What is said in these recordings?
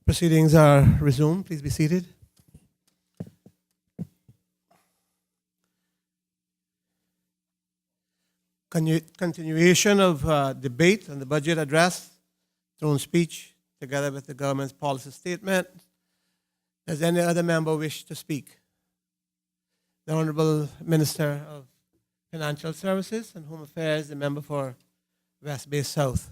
Proceedings are resumed. Please be seated. Continuation of debate on the budget address, throne speech, together with the government's policy statement. Does any other member wish to speak? The Honorable Minister of Financial Services and Home Affairs, the member for West Bay South.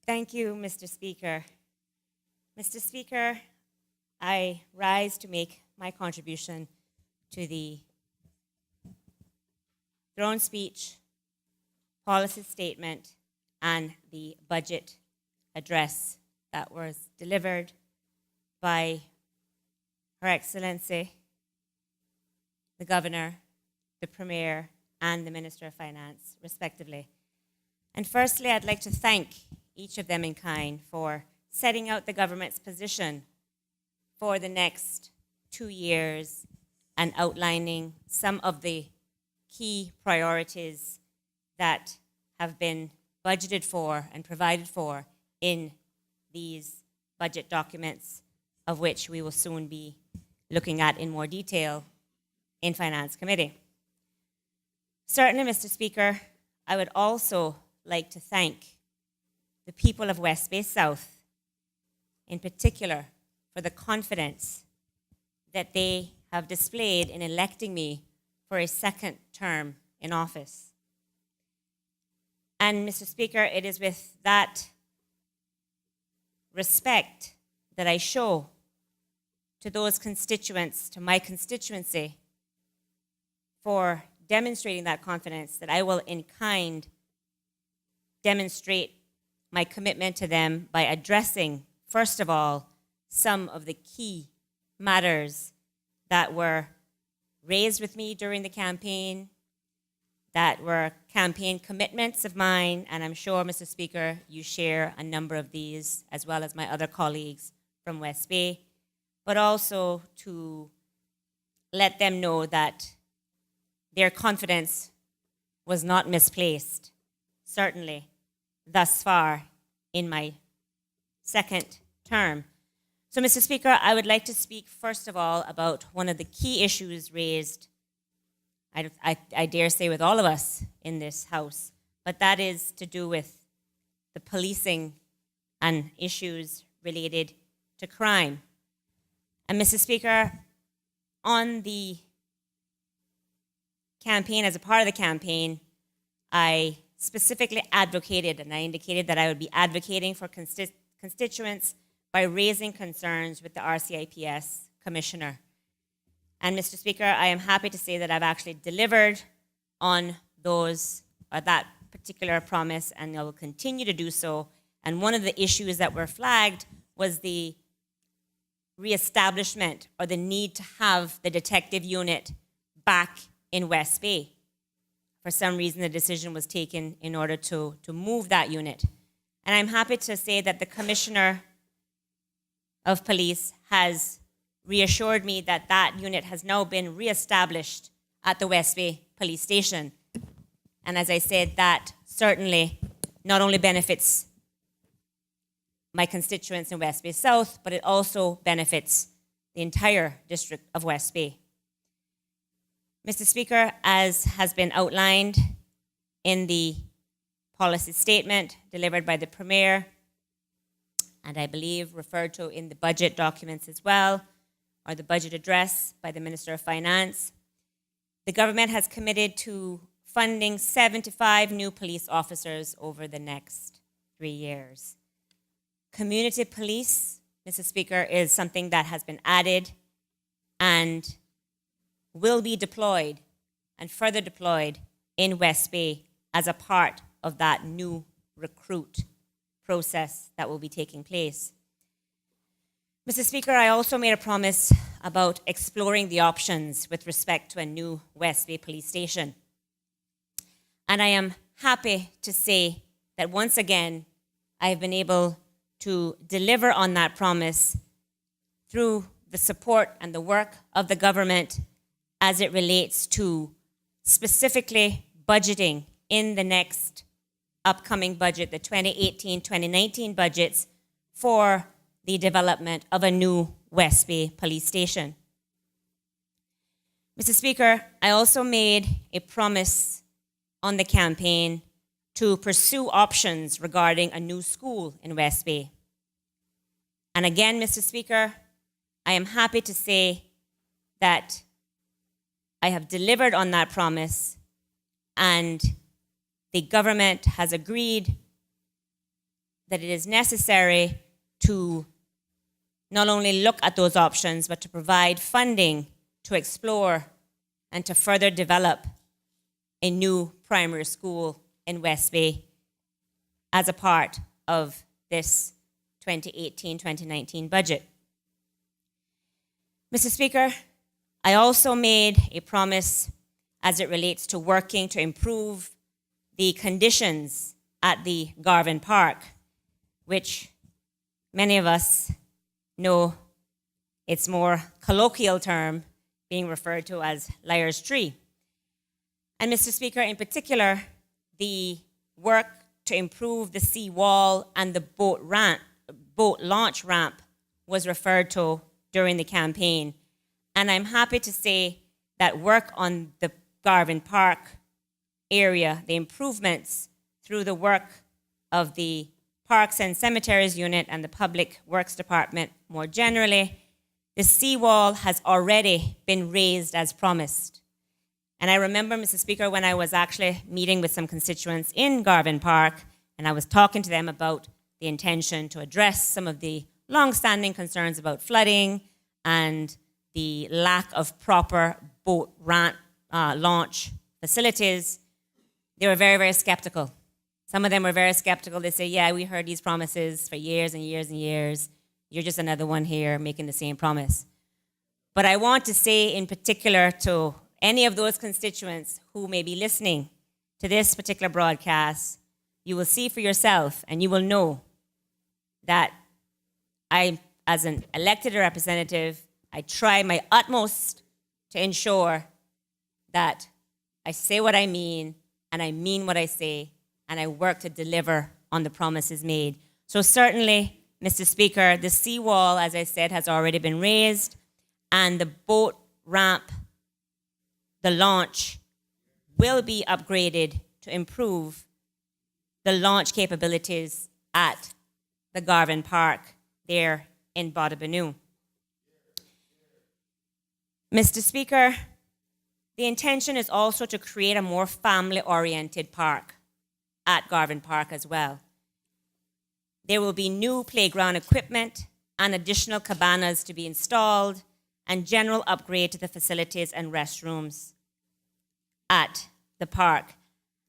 Thank you, Mr. Speaker. Mr. Speaker, I rise to make my contribution to the throne speech, policy statement, and the budget address that was delivered by Her Excellency, the Governor, the Premier, and the Minister of Finance, respectively. And firstly, I'd like to thank each of them in kind for setting out the government's position for the next 2 years and outlining some of the key priorities that have been budgeted for and provided for in these budget documents, of which we will soon be looking at in more detail in Finance Committee. Certainly, Mr. Speaker, I would also like to thank the people of West Bay South, in particular, for the confidence that they have displayed in electing me for a second term in office. And, Mr. Speaker, it is with that respect that I show to those constituents, to my constituency, for demonstrating that confidence, that I will in kind demonstrate my commitment to them by addressing, first of all, some of the key matters that were raised with me during the campaign, that were campaign commitments of mine, and I'm sure, Mr. Speaker, you share a number of these, as well as my other colleagues from West Bay, but also to let them know that their confidence was not misplaced, certainly, thus far in my second term. So, Mr. Speaker, I would like to speak first of all about one of the key issues raised, I dare say, with all of us in this House, but that is to do with the policing and issues related to crime. And, Mr. Speaker, on the campaign, as a part of the campaign, I specifically advocated, and I indicated that I would be advocating for constituents by raising concerns with the RCIPS Commissioner. And, Mr. Speaker, I am happy to say that I've actually delivered on that particular promise, and I will continue to do so. And one of the issues that were flagged was the reestablishment, or the need to have the detective unit back in West Bay. For some reason, the decision was taken in order to move that unit. And I'm happy to say that the Commissioner of Police has reassured me that that unit has now been reestablished at the West Bay Police Station. And as I said, that certainly not only benefits my constituents in West Bay South, but it also benefits the entire district of West Bay. Mr. Speaker, as has been outlined in the policy statement delivered by the Premier, and I believe referred to in the budget documents as well, or the budget address by the Minister of Finance, the government has committed to funding 75 new police officers over the next 3 years. Community police, Mr. Speaker, is something that has been added and will be deployed and further deployed in West Bay as a part of that new recruit process that will be taking place. Mr. Speaker, I also made a promise about exploring the options with respect to a new West Bay police station. And I am happy to say that once again, I have been able to deliver on that promise through the support and the work of the government as it relates to specifically budgeting in the next upcoming budget, the 2018-2019 budgets, for the development of a new West Bay police station. Mr. Speaker, I also made a promise on the campaign to pursue options regarding a new school in West Bay. And again, Mr. Speaker, I am happy to say that I have delivered on that promise, and the government has agreed that it is necessary to not only look at those options, but to provide funding to explore and to further develop a new primary school in West Bay as a part of this 2018-2019 budget. Mr. Speaker, I also made a promise as it relates to working to improve the conditions at the Garvin Park, which many of us know its more colloquial term being referred to as Liar's Tree. And Mr. Speaker, in particular, the work to improve the seawall and the boat launch ramp was referred to during the campaign. And I'm happy to say that work on the Garvin Park area, the improvements through the work of the Parks and Cemeteries Unit and the Public Works Department more generally, the seawall has already been raised as promised. And I remember, Mr. Speaker, when I was actually meeting with some constituents in Garvin Park, and I was talking to them about the intention to address some of the long-standing concerns about flooding and the lack of proper boat ramp launch facilities. They were very, very skeptical. Some of them were very skeptical. They say, yeah, we heard these promises for years and years and years. You're just another one here making the same promise. But I want to say in particular to any of those constituents who may be listening to this particular broadcast, you will see for yourself and you will know that I, as an elected representative, I try my utmost to ensure that I say what I mean and I mean what I say, and I work to deliver on the promises made. So certainly, Mr. Speaker, the seawall, as I said, has already been raised, and the boat ramp, the launch, will be upgraded to improve the launch capabilities at the Garvin Park there in Bottabanu. Mr. Speaker, the intention is also to create a more family-oriented park at Garvin Park as well. There will be new playground equipment and additional cabanas to be installed and general upgrade to the facilities and restrooms at the park.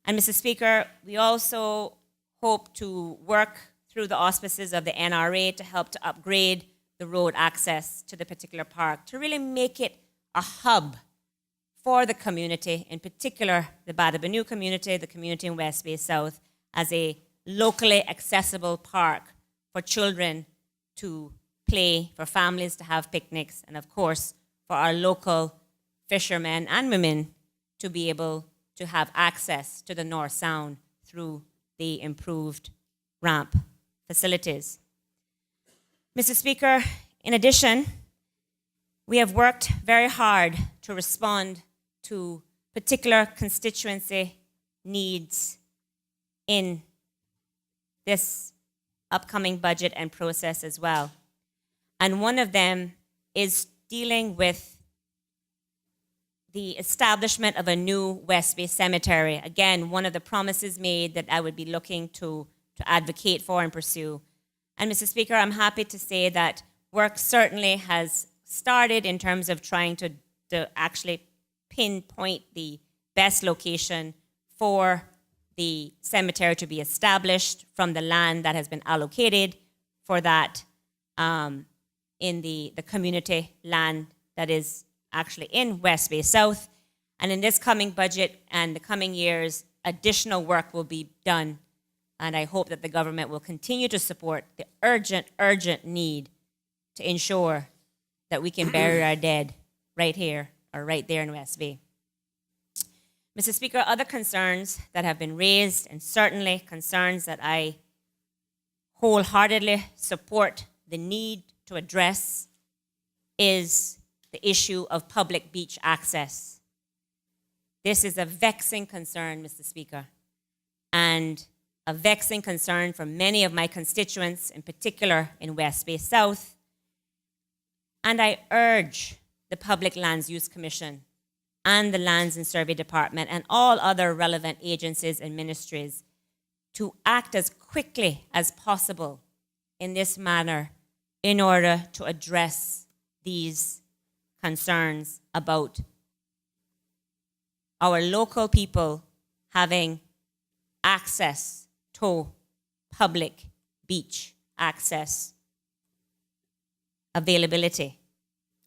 And Mr. Speaker, we also hope to work through the auspices of the NRA to help to upgrade the road access to the particular park, to really make it a hub for the community, in particular the Bottabanu community, the community in West Bay South, as a locally accessible park for children to play, for families to have picnics, and of course, for our local fishermen and women to be able to have access to the North Sound through the improved ramp facilities. Mr. Speaker, in addition, we have worked very hard to respond to particular constituency needs in this upcoming budget and process as well. And one of them is dealing with the establishment of a new West Bay cemetery. Again, one of the promises made that I would be looking to advocate for and pursue. And Mr. Speaker, I'm happy to say that work certainly has started in terms of trying to actually pinpoint the best location for the cemetery to be established from the land that has been allocated for that in the community land that is actually in West Bay South. And in this coming budget and the coming years, additional work will be done. And I hope that the government will continue to support the urgent need to ensure that we can bury our dead right here are right there in West Bay. Mr. Speaker, other concerns that have been raised, and certainly concerns that I wholeheartedly support the need to address, is the issue of public beach access. This is a vexing concern, Mr. Speaker, and a vexing concern for many of my constituents, in particular in West Bay South. And I urge the Public Lands Use Commission and the Lands and Survey Department and all other relevant agencies and ministries to act as quickly as possible in this manner in order to address these concerns about our local people having access to public beach access, availability,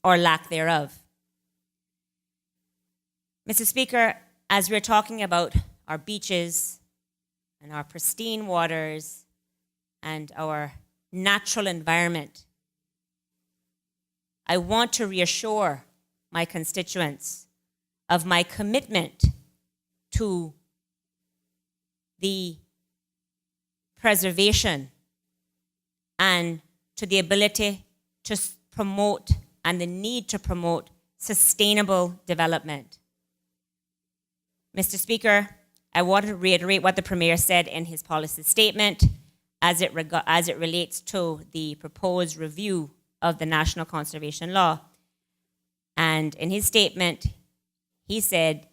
or lack thereof. Mr. Speaker, as we're talking about our beaches and our pristine waters and our natural environment, I want to reassure my constituents of my commitment to the preservation and to the ability to promote and the need to promote sustainable development. Mr. Speaker, I want to reiterate what the Premier said in his policy statement as it relates to the proposed review of the National Conservation Law. And in his statement, he said,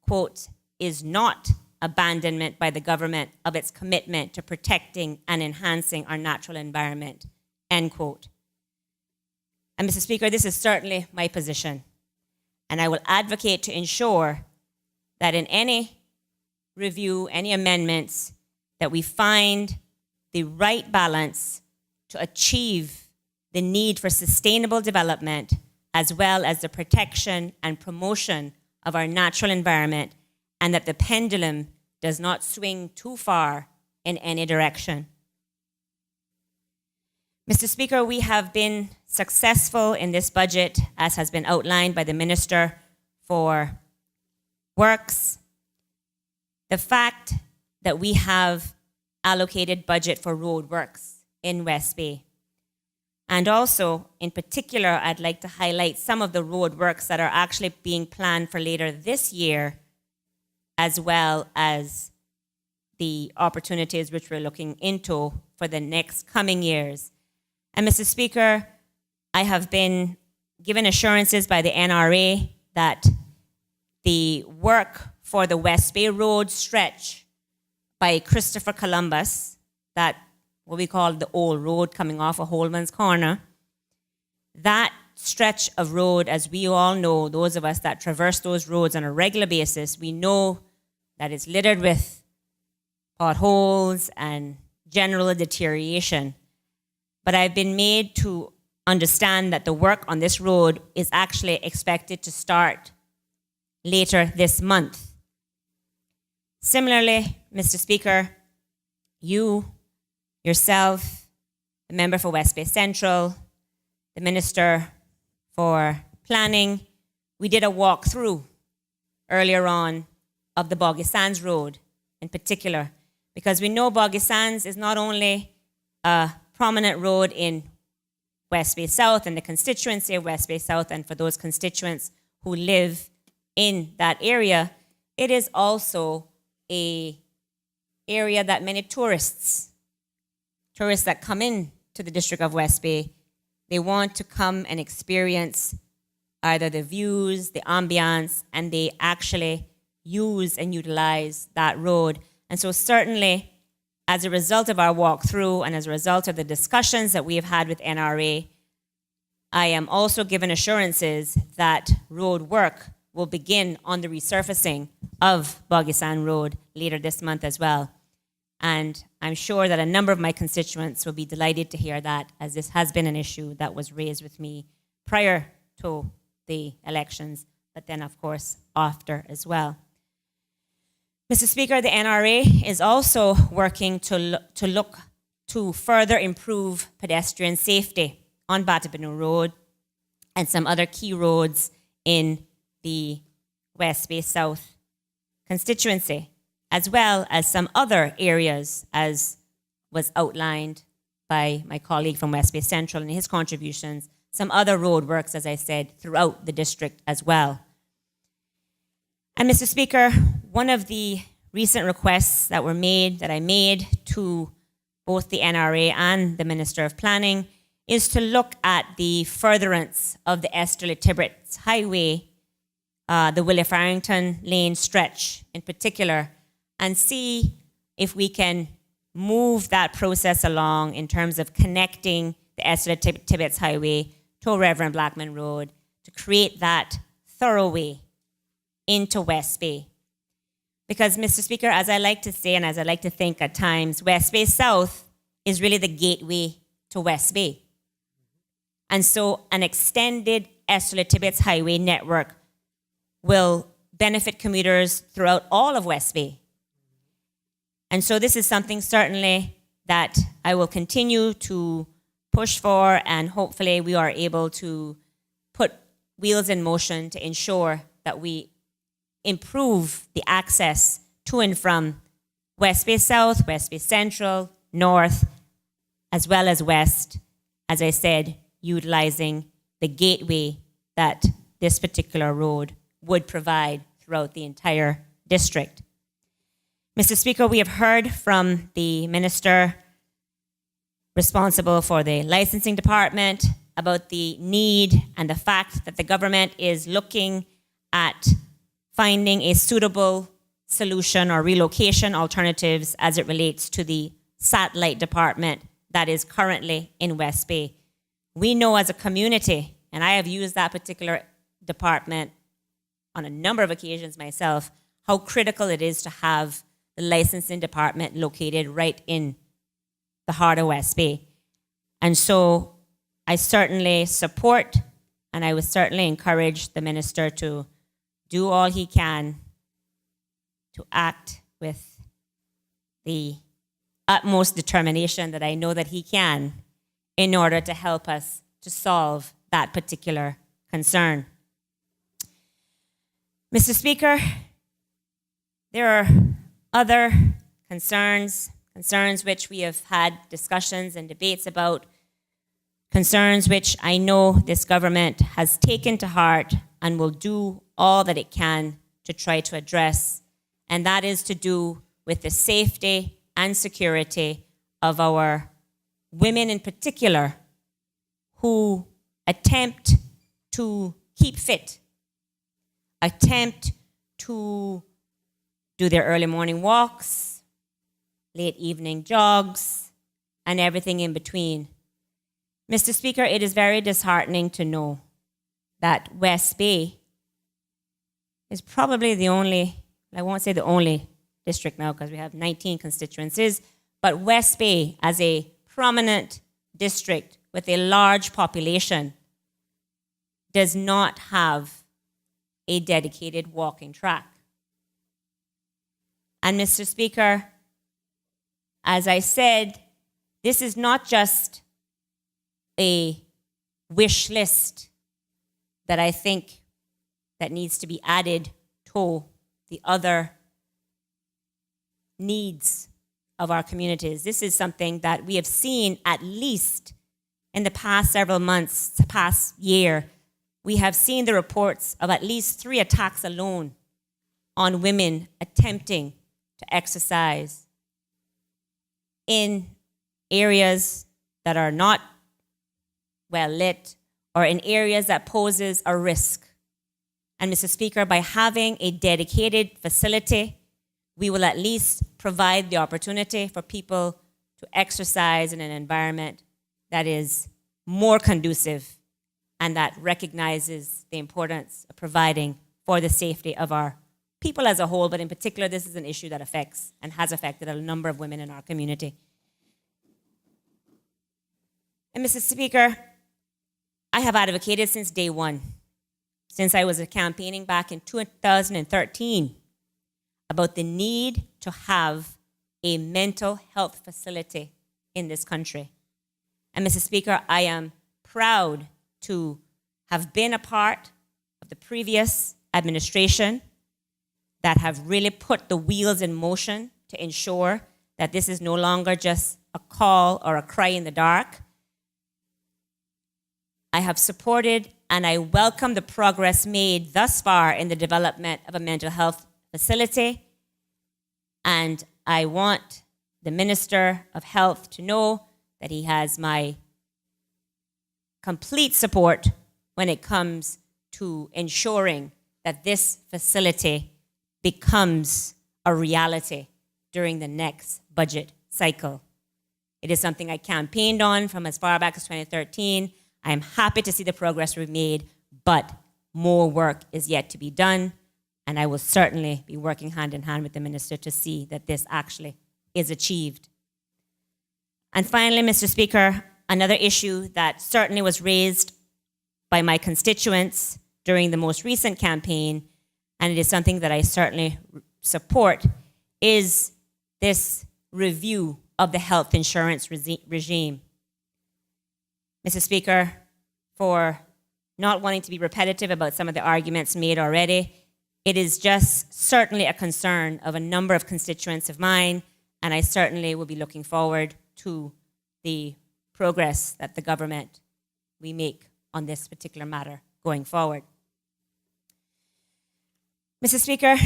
quote, "is not abandonment by the government of its commitment to protecting and enhancing our natural environment," end quote. And Mr. Speaker, this is certainly my position. And I will advocate to ensure that in any review, any amendments, that we find the right balance to achieve the need for sustainable development as well as the protection and promotion of our natural environment, and that the pendulum does not swing too far in any direction. Mr. Speaker, we have been successful in this budget, as has been outlined by the Minister for Works. The fact that we have allocated budget for road works in West Bay. And also, in particular, I'd like to highlight some of the road works that are actually being planned for later this year, as well as the opportunities which we're looking into for the next coming years. And Mr. Speaker, I have been given assurances by the NRA that the work for the West Bay Road stretch by Christopher Columbus, that what we call the old road coming off of Holman's Corner, that stretch of road, as we all know, those of us that traverse those roads on a regular basis, we know that it's littered with potholes and general deterioration. But I've been made to understand that the work on this road is actually expected to start later this month. Similarly, Mr. Speaker, you, yourself, the member for West Bay Central, the Minister for Planning, we did a walkthrough earlier on of the Boggy Sands Road in particular, because we know Boggy Sands is not only a prominent road in West Bay South and the constituency of West Bay South, and for those constituents who live in that area, it is also an area that many tourists that come in to the District of West Bay, they want to come and experience either the views, the ambiance, and they actually use and utilize that road. And so certainly, as a result of our walkthrough and as a result of the discussions that we have had with NRA, I am also given assurances that road work will begin on the resurfacing of Boggy Sand Road later this month as well. And I'm sure that a number of my constituents will be delighted to hear that, as this has been an issue that was raised with me prior to the elections, but then, of course, after as well. Mr. Speaker, the NRA is also working to look to further improve pedestrian safety on Batapinou Road and some other key roads in the West Bay South constituency, as well as some other areas, as was outlined by my colleague from West Bay Central in his contributions, some other roadworks, as I said, throughout the district as well. And Mr. Speaker, one of the recent requests that I made to both the NRA and the Minister of Planning is to look at the furtherance of the Esterly-Tibbetts Highway, the Willie-Farrington Lane stretch in particular, and see if we can move that process along in terms of connecting the Esterly-Tibbetts Highway to Reverend Blackman Road to create that thoroughway into West Bay. Because, Mr. Speaker, as I like to say and as I like to think at times, West Bay South is really the gateway to West Bay. And so an extended Esterly-Tibbetts Highway network will benefit commuters throughout all of West Bay. And so this is something certainly that I will continue to push for, and hopefully we are able to put wheels in motion to ensure that we improve the access to and from West Bay South, West Bay Central, North, as well as West, as I said, utilizing the gateway that this particular road would provide throughout the entire district. Mr. Speaker, we have heard from the minister responsible for the licensing department about the need and the fact that the government is looking at finding a suitable solution or relocation alternatives as it relates to the satellite department that is currently in West Bay. We know as a community, and I have used that particular department on a number of occasions myself, how critical it is to have the licensing department located right in the heart of West Bay. And so I certainly support, and I would certainly encourage the minister to do all he can to act with the utmost determination that I know that he can in order to help us to solve that particular concern. Mr. Speaker, there are other concerns which we have had discussions and debates about, concerns which I know this government has taken to heart and will do all that it can to try to address, and that is to do with the safety and security of our women in particular who attempt to keep fit, attempt to do their early morning walks, late evening jogs, and everything in between. Mr. Speaker, it is very disheartening to know that West Bay is probably the only, I won't say the only district now because we have 19 constituencies, but West Bay as a prominent district with a large population does not have a dedicated walking track. And Mr. Speaker, as I said, this is not just a wish list that I think that needs to be added to the other needs of our communities. This is something that we have seen at least in the past several months, the past year. We have seen the reports of at least 3 attacks alone on women attempting to exercise in areas that are not well lit or in areas that poses a risk. And Mr. Speaker, by having a dedicated facility, we will at least provide the opportunity for people to exercise in an environment that is more conducive and that recognizes the importance of providing for the safety of our people as a whole, but in particular, this is an issue that affects and has affected a number of women in our community. And Mr. Speaker, I have advocated since day one, since I was campaigning back in 2013, about the need to have a mental health facility in this country. And Mr. Speaker, I am proud to have been a part of the previous administration that have really put the wheels in motion to ensure that this is no longer just a call or a cry in the dark. I have supported and I welcome the progress made thus far in the development of a mental health facility. And I want the Minister of Health to know that he has my complete support when it comes to ensuring that this facility becomes a reality during the next budget cycle. It is something I campaigned on from as far back as 2013. I am happy to see the progress we've made, but more work is yet to be done, and I will certainly be working hand in hand with the minister to see that this actually is achieved. And finally, Mr. Speaker, another issue that certainly was raised by my constituents during the most recent campaign, and it is something that I certainly support, is this review of the health insurance regime. Mr. Speaker, for not wanting to be repetitive about some of the arguments made already, it is just certainly a concern of a number of constituents of mine, and I certainly will be looking forward to the progress that the government we make on this particular matter going forward. Mr. Speaker,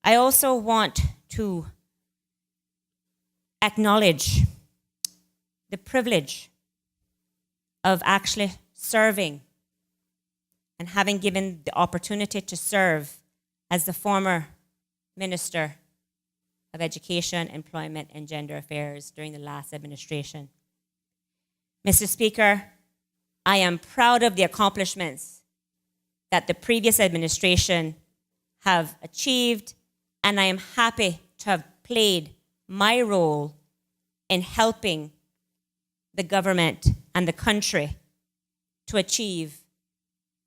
I also want to acknowledge the privilege of actually serving and having given the opportunity to serve as the former Minister of Education, Employment, and Gender Affairs during the last administration. Mr. Speaker, I am proud of the accomplishments that the previous administration have achieved, and I am happy to have played my role in helping the government and the country to achieve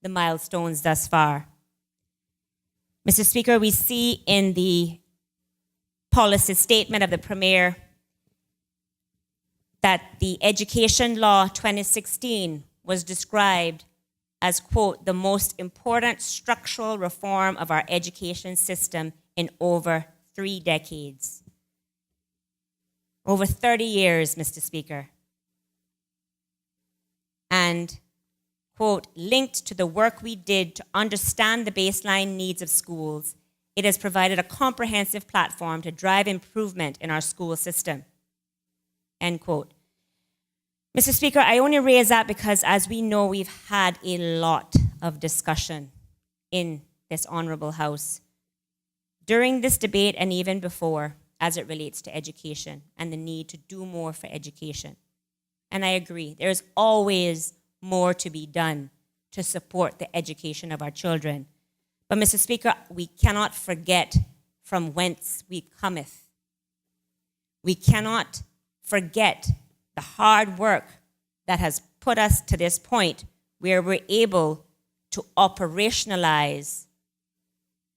the milestones thus far. Mr. Speaker, we see in the policy statement of the Premier that the Education Law 2016 was described as, quote, the most important structural reform of our education system in over 3 decades. Over 30 years, Mr. Speaker. And, quote, linked to the work we did to understand the baseline needs of schools, it has provided a comprehensive platform to drive improvement in our school system, end quote. Mr. Speaker, I only raise that because, as we know, we've had a lot of discussion in this honorable House during this debate and even before, as it relates to education and the need to do more for education. And I agree, there's always more to be done to support the education of our children. But, Mr. Speaker, we cannot forget from whence we cometh. We cannot forget the hard work that has put us to this point where we're able to operationalize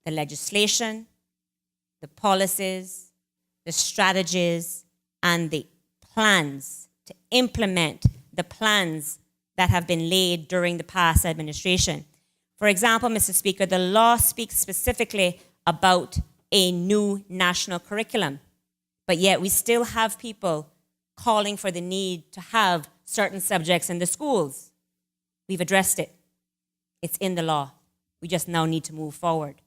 the legislation, the policies, the strategies, and the plans to implement the plans that have been laid during the past administration. For example, Mr. Speaker, the law speaks specifically about a new national curriculum, but yet we still have people calling for the need to have certain subjects in the schools. We've addressed it. It's in the law. We just now need to move forward.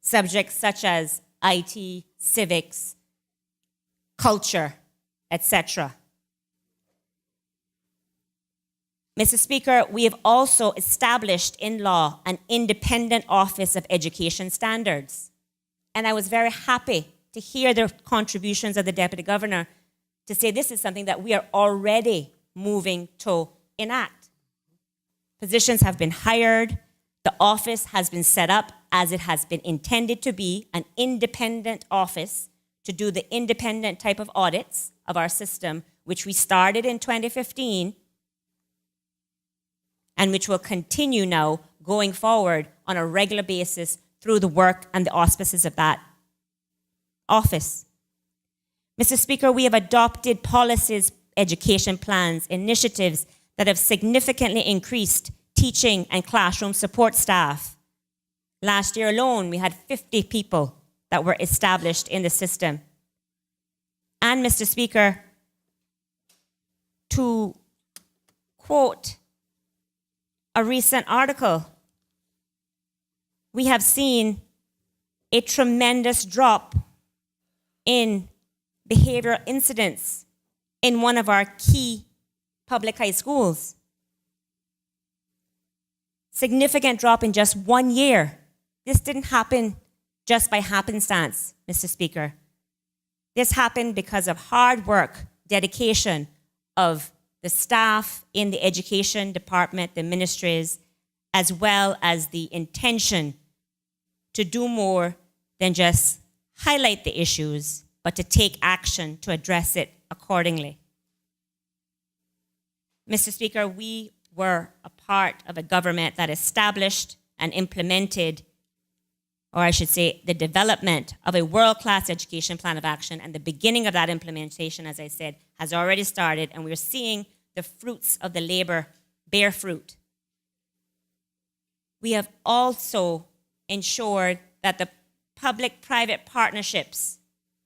Subjects such as IT, civics, culture, etc. Mr. Speaker, we have also established in law an independent Office of Education Standards. And I was very happy to hear the contributions of the Deputy Governor to say this is something that we are already moving to enact. Positions have been hired. The office has been set up as it has been intended to be, an independent office to do the independent type of audits of our system, which we started in 2015 and which will continue now going forward on a regular basis through the work and the auspices of that office. Mr. Speaker, we have adopted policies, education plans, initiatives that have significantly increased teaching and classroom support staff. Last year alone, we had 50 people that were established in the system. And Mr. Speaker, to quote a recent article, we have seen a tremendous drop in behavioral incidents in one of our key public high schools. Significant drop in just 1 year. This didn't happen just by happenstance, Mr. Speaker. This happened because of hard work, dedication of the staff in the education department, the ministries, as well as the intention to do more than just highlight the issues, but to take action to address it accordingly. Mr. Speaker, we were a part of a government that established and implemented, or I should say, the development of a world-class education plan of action, and the beginning of that implementation, as I said, has already started, and we're seeing the fruits of the labor bear fruit. We have also ensured that the public-private partnerships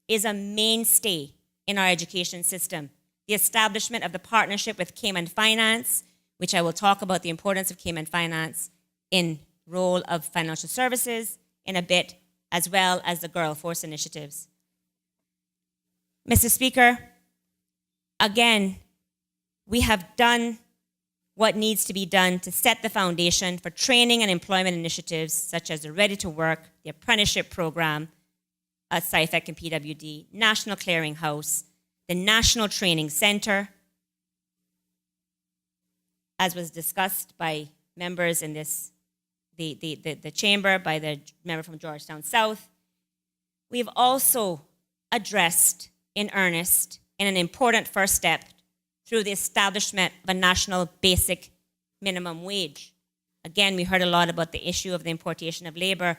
is a mainstay in our education system. The establishment of the partnership with Cayman Finance, which I will talk about the importance of Cayman Finance in role of financial services in a bit, as well as the Girl Force initiatives. Mr. Speaker, again, we have done what needs to be done to set the foundation for training and employment initiatives such as the Ready to Work, the apprenticeship program at SciFEC and PWD, National Clearinghouse, the National Training Center, as was discussed by members in the chamber, by the member from Georgetown South. We have also addressed in earnest, in an important first step, through the establishment of a national basic minimum wage. Again, we heard a lot about the issue of the importation of labor.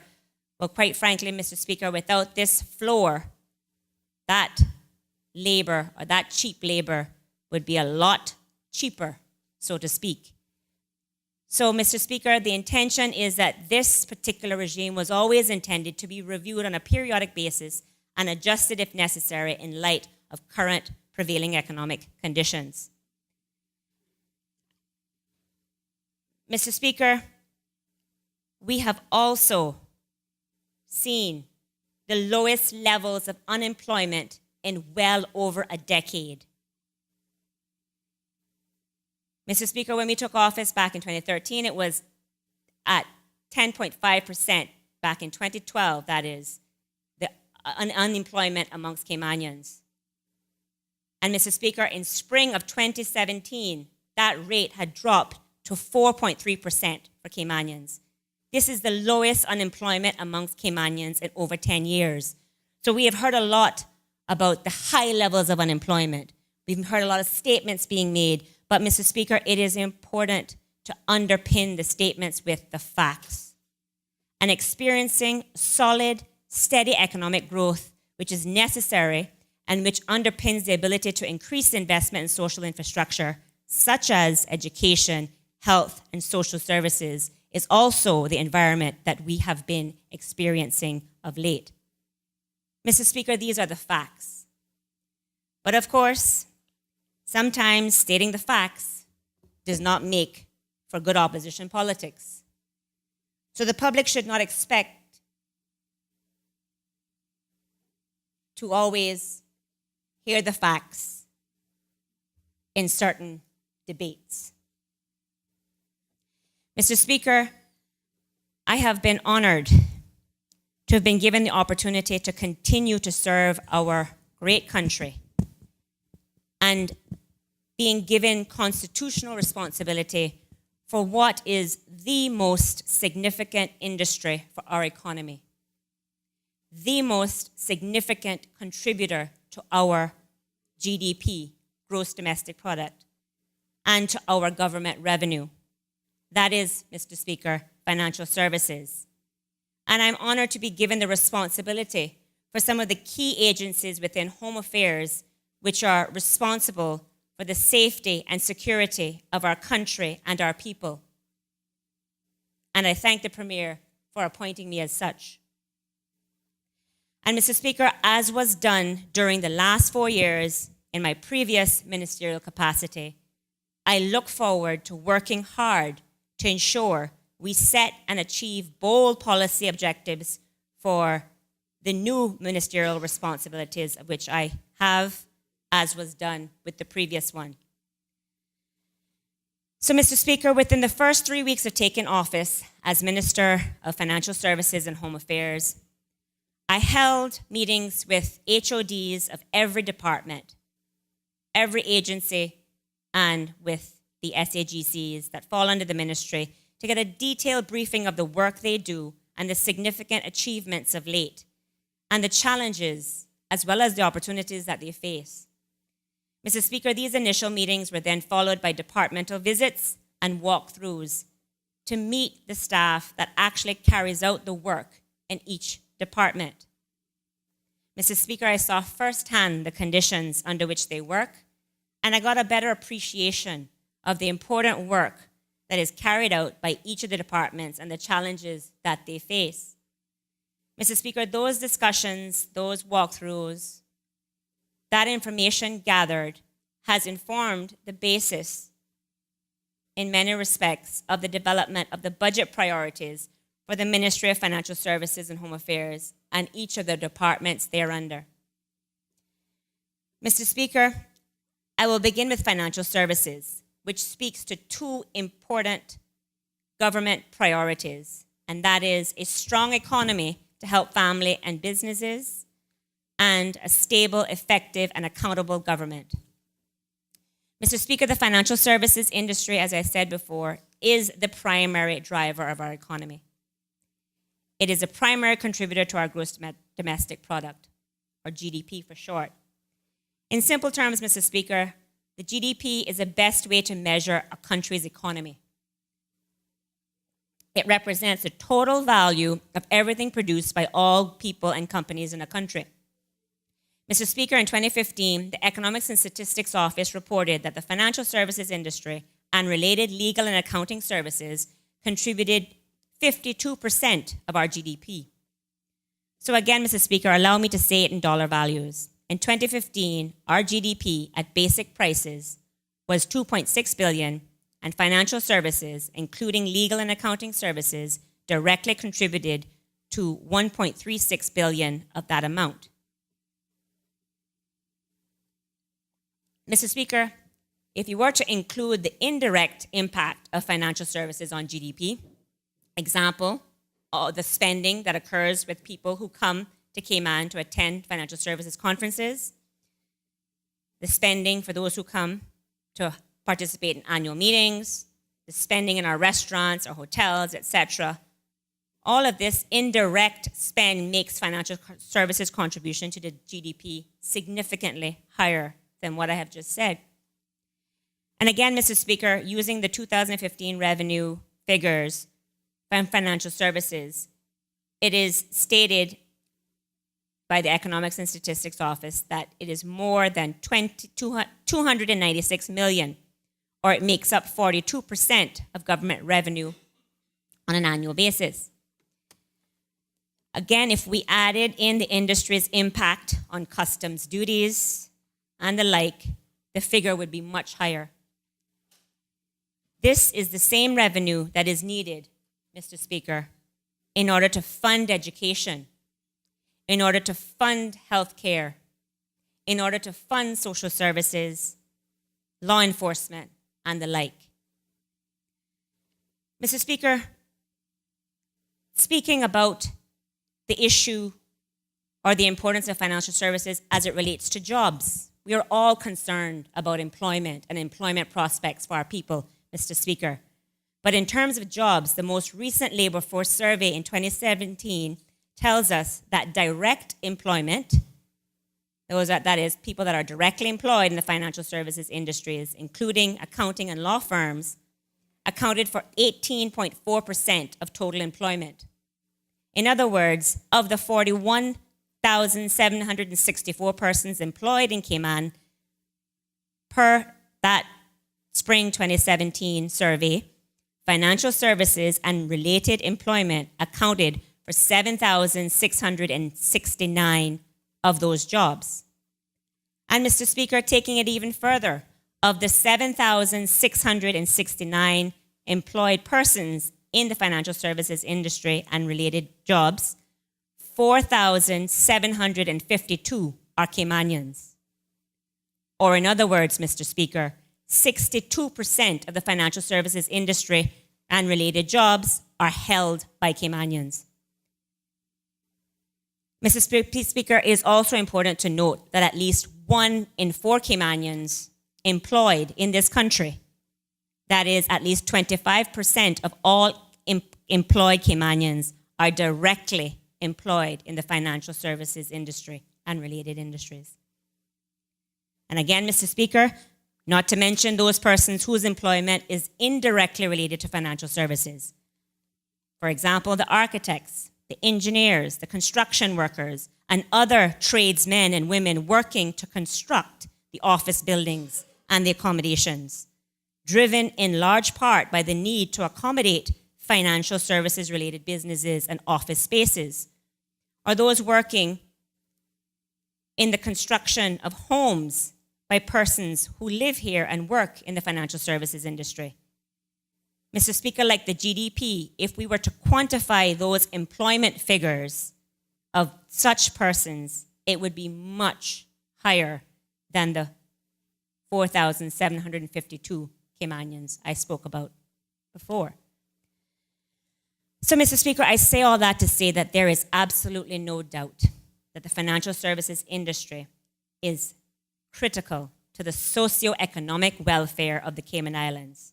Well, quite frankly, Mr. Speaker, without this floor, that labor, or that cheap labor, would be a lot cheaper, so to speak. So, Mr. Speaker, the intention is that this particular regime was always intended to be reviewed on a periodic basis and adjusted if necessary in light of current prevailing economic conditions. Mr. Speaker, we have also seen the lowest levels of unemployment in well over a decade. Mr. Speaker, when we took office back in 2013, it was at 10.5%. Back in 2012, that is, the unemployment amongst Caymanians. And Mr. Speaker, in spring of 2017, that rate had dropped to 4.3% for Caymanians. This is the lowest unemployment amongst Caymanians in over 10 years. So we have heard a lot about the high levels of unemployment. We've heard a lot of statements being made, but Mr. Speaker, it is important to underpin the statements with the facts. And experiencing solid, steady economic growth, which is necessary and which underpins the ability to increase investment in social infrastructure, such as education, health, and social services, is also the environment that we have been experiencing of late. Mr. Speaker, these are the facts. But of course, sometimes stating the facts does not make for good opposition politics. So the public should not expect to always hear the facts in certain debates. Mr. Speaker, I have been honored to have been given the opportunity to continue to serve our great country and being given constitutional responsibility for what is the most significant industry for our economy, the most significant contributor to our GDP, gross domestic product, and to our government revenue. That is, Mr. Speaker, financial services. And I'm honored to be given the responsibility for some of the key agencies within Home Affairs which are responsible for the safety and security of our country and our people. and I thank the Premier for appointing me as such. And Mr. Speaker, as was done during the last 4 years in my previous ministerial capacity, I look forward to working hard to ensure we set and achieve bold policy objectives for the new ministerial responsibilities of which I have, as was done with the previous one. So, Mr. Speaker, within the first 3 weeks of taking office as Minister of Financial Services and Home Affairs, I held meetings with HODs of every department, every agency, and with the SAGCs that fall under the ministry to get a detailed briefing of the work they do and the significant achievements of late, and the challenges as well as the opportunities that they face. Mr. Speaker, these initial meetings were then followed by departmental visits and walkthroughs to meet the staff that actually carries out the work in each department. Mr. Speaker, I saw firsthand the conditions under which they work, and I got a better appreciation of the important work that is carried out by each of the departments and the challenges that they face. Mr. Speaker, those discussions, those walkthroughs, that information gathered has informed the basis in many respects of the development of the budget priorities for the Ministry of Financial Services and Home Affairs and each of the departments thereunder. Mr. Speaker, I will begin with financial services, which speaks to two important government priorities, and that is a strong economy to help family and businesses, and a stable, effective, and accountable government. Mr. Speaker, the financial services industry, as I said before, is the primary driver of our economy. It is a primary contributor to our gross domestic product, or GDP for short. In simple terms, Mr. Speaker, the GDP is the best way to measure a country's economy. It represents the total value of everything produced by all people and companies in a country. Mr. Speaker, in 2015, the Economics and Statistics Office reported that the financial services industry and related legal and accounting services contributed 52% of our GDP. So again, Mr. Speaker, allow me to say it in dollar values. In 2015, our GDP at basic prices was $2.6 billion, and financial services, including legal and accounting services, directly contributed to $1.36 billion of that amount. Mr. Speaker, if you were to include the indirect impact of financial services on GDP, example, the spending that occurs with people who come to Cayman to attend financial services conferences, the spending for those who come to participate in annual meetings, the spending in our restaurants or hotels, etc. All of this indirect spend makes financial services contribution to the GDP significantly higher than what I have just said. And again, Mr. Speaker, using the 2015 revenue figures from financial services, it is stated by the Economics and Statistics Office that it is more than 296 million, or it makes up 42% of government revenue on an annual basis. Again, if we added in the industry's impact on customs duties and the like, the figure would be much higher. This is the same revenue that is needed, Mr. Speaker, in order to fund education, in order to fund health care, in order to fund social services, law enforcement, and the like. Mr. Speaker, speaking about the issue or the importance of financial services as it relates to jobs, we are all concerned about employment and employment prospects for our people, Mr. Speaker. But in terms of jobs, the most recent labor force survey in 2017 tells us that direct employment, that is, people that are directly employed in the financial services industries, including accounting and law firms, accounted for 18.4% of total employment. In other words, of the 41,764 persons employed in Cayman per that spring 2017 survey, financial services and related employment accounted for 7,669 of those jobs. And Mr. Speaker, taking it even further, of the 7,669 employed persons in the financial services industry and related jobs, 4,752 are Caymanians. Or in other words, Mr. Speaker, 62% of the financial services industry and related jobs are held by Caymanians. Mr. Speaker, it is also important to note that at least 1 in 4 Caymanians employed in this country, that is, at least 25% of all employed Caymanians, are directly employed in the financial services industry and related industries. And again, Mr. Speaker, not to mention those persons whose employment is indirectly related to financial services. For example, the architects, the engineers, the construction workers, and other tradesmen and women working to construct the office buildings and the accommodations, driven in large part by the need to accommodate financial services-related businesses and office spaces, or those working in the construction of homes by persons who live here and work in the financial services industry. Mr. Speaker, like the GDP, if we were to quantify those employment figures of such persons, it would be much higher than the 4,752 Caymanians I spoke about before. So, Mr. Speaker, I say all that to say that there is absolutely no doubt that the financial services industry is critical to the socio-economic welfare of the Cayman Islands.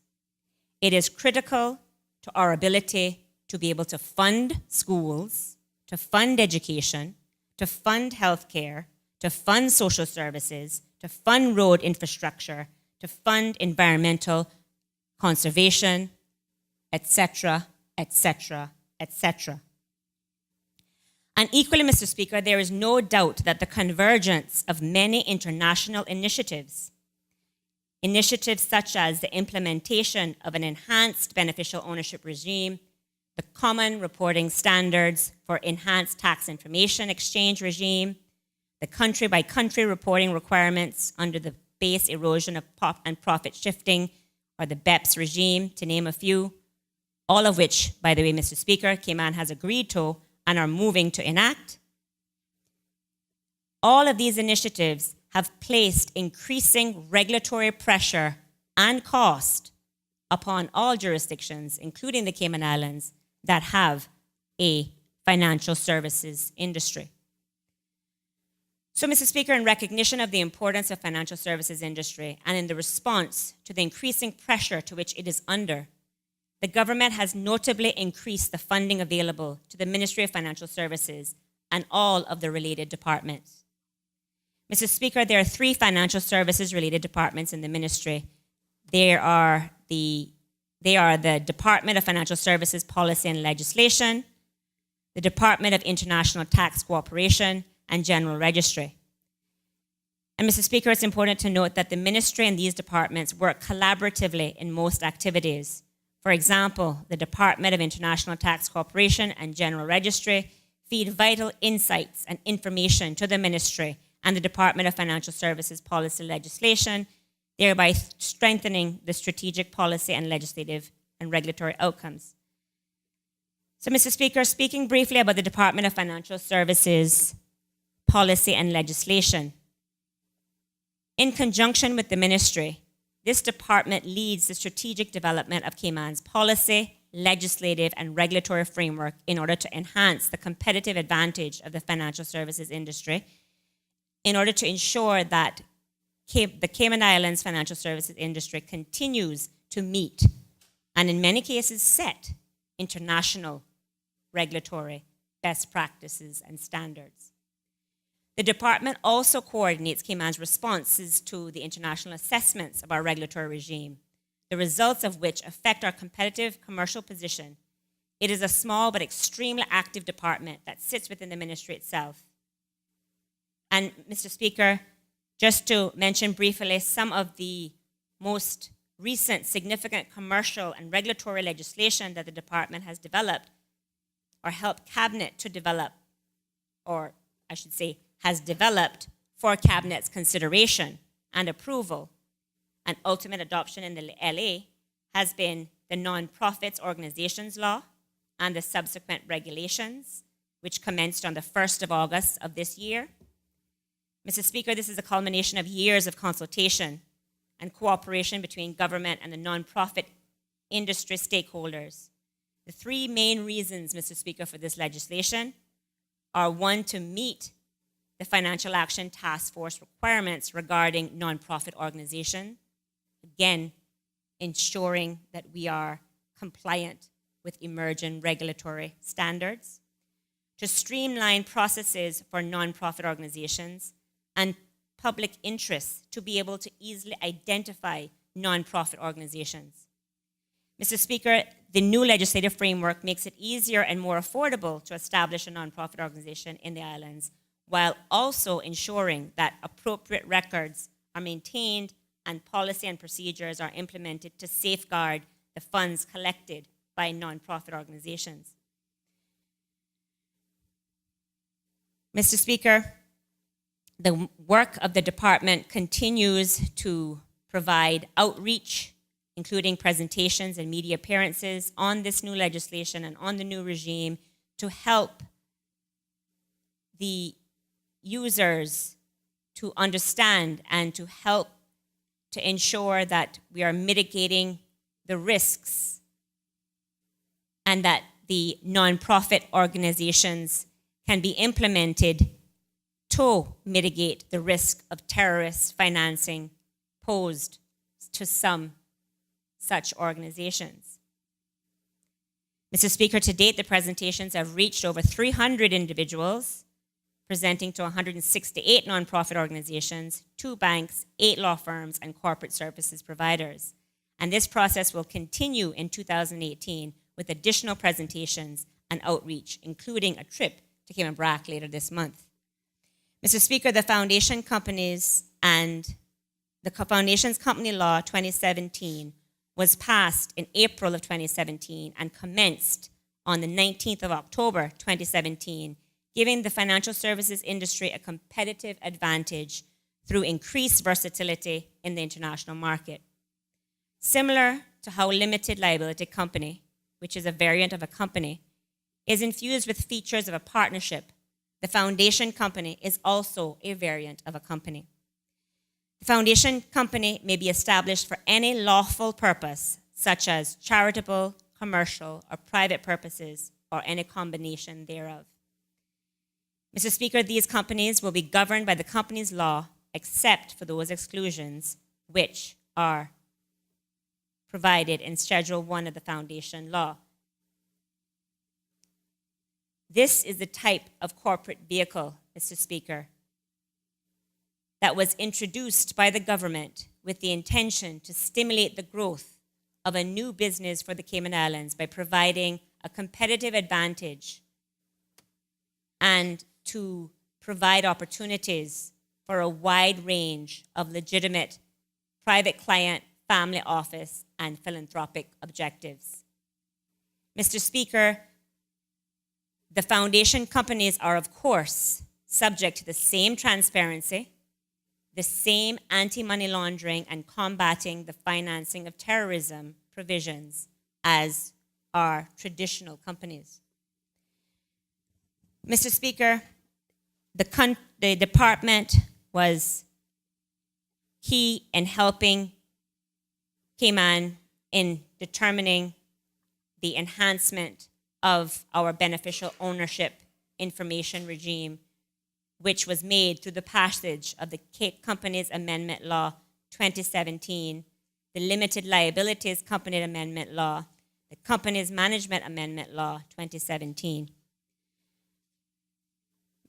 It is critical to our ability to be able to fund schools, to fund education, to fund healthcare, to fund social services, to fund road infrastructure, to fund environmental conservation, etc., etc., etc. And equally, Mr. Speaker, there is no doubt that the convergence of many international initiatives such as the implementation of an enhanced beneficial ownership regime, the common reporting standards for enhanced tax information exchange regime, the country-by-country reporting requirements under the base erosion of profit shifting, or the BEPS regime, to name a few, all of which, by the way, Mr. Speaker, Cayman has agreed to and are moving to enact. All of these initiatives have placed increasing regulatory pressure and cost upon all jurisdictions, including the Cayman Islands, that have a financial services industry. So, Mr. Speaker, in recognition of the importance of financial services industry and in the response to the increasing pressure to which it is under, the government has notably increased the funding available to the Ministry of Financial Services and all of the related departments. Mr. Speaker, there are 3 financial services-related departments in the ministry. They are the Department of Financial Services Policy and Legislation, the Department of International Tax Cooperation, and General Registry. And Mr. Speaker, it's important to note that the ministry and these departments work collaboratively in most activities. For example, the Department of International Tax Cooperation and General Registry feed vital insights and information to the ministry and the Department of Financial Services Policy Legislation, thereby strengthening the strategic policy and legislative and regulatory outcomes. So, Mr. Speaker, speaking briefly about the Department of Financial Services Policy and Legislation, in conjunction with the ministry, this department leads the strategic development of Cayman's policy, legislative, and regulatory framework in order to enhance the competitive advantage of the financial services industry, in order to ensure that the Cayman Islands financial services industry continues to meet, and in many cases set, international regulatory best practices and standards. The department also coordinates Cayman's responses to the international assessments of our regulatory regime, the results of which affect our competitive commercial position. It is a small but extremely active department that sits within the ministry itself. And Mr. Speaker, just to mention briefly some of the most recent significant commercial and regulatory legislation that the department has developed or helped cabinet to develop, or I should say, has developed for cabinet's consideration and approval and ultimate adoption in the LA has been the Nonprofits Organizations Law and the subsequent regulations, which commenced on the 1st of August of this year. Mr. Speaker, this is a culmination of years of consultation and cooperation between government and the nonprofit industry stakeholders. The three main reasons, Mr. Speaker, for this legislation are: one, to meet the Financial Action Task Force requirements regarding nonprofit organization, again, ensuring that we are compliant with emerging regulatory standards; to streamline processes for nonprofit organizations and public interests to be able to easily identify nonprofit organizations. Mr. Speaker, the new legislative framework makes it easier and more affordable to establish a nonprofit organization in the islands, while also ensuring that appropriate records are maintained and policy and procedures are implemented to safeguard the funds collected by nonprofit organizations. Mr. Speaker, the work of the department continues to provide outreach, including presentations and media appearances on this new legislation and on the new regime, to help the users to understand and to help to ensure that we are mitigating the risks and that the nonprofit organizations can be implemented to mitigate the risk of terrorist financing posed to some such organizations. Mr. Speaker, to date, the presentations have reached over 300 individuals, presenting to 168 nonprofit organizations, 2 banks, 8 law firms, and corporate services providers. And this process will continue in 2018 with additional presentations and outreach, including a trip to Cayman Brac later this month. Mr. Speaker, the foundation companies and the Foundations Company Law 2017 was passed in April of 2017 and commenced on the 19th of October 2017, giving the financial services industry a competitive advantage through increased versatility in the international market. Similar to how limited liability company, which is a variant of a company, is infused with features of a partnership, the foundation company is also a variant of a company. The foundation company may be established for any lawful purpose, such as charitable, commercial, or private purposes, or any combination thereof. Mr. Speaker, these companies will be governed by the company's law, except for those exclusions which are provided in Schedule 1 of the Foundation Law. This is the type of corporate vehicle, Mr. Speaker, that was introduced by the government with the intention to stimulate the growth of a new business for the Cayman Islands by providing a competitive advantage and to provide opportunities for a wide range of legitimate private client, family office, and philanthropic objectives. Mr. Speaker, the foundation companies are, of course, subject to the same transparency, the same anti-money laundering and combating the financing of terrorism provisions as are traditional companies. Mr. Speaker, the department was key in helping Cayman in determining the enhancement of our beneficial ownership information regime, which was made through the passage of the Companies Amendment Law 2017, the Limited Liabilities Company Amendment Law, the Companies Management Amendment Law 2017.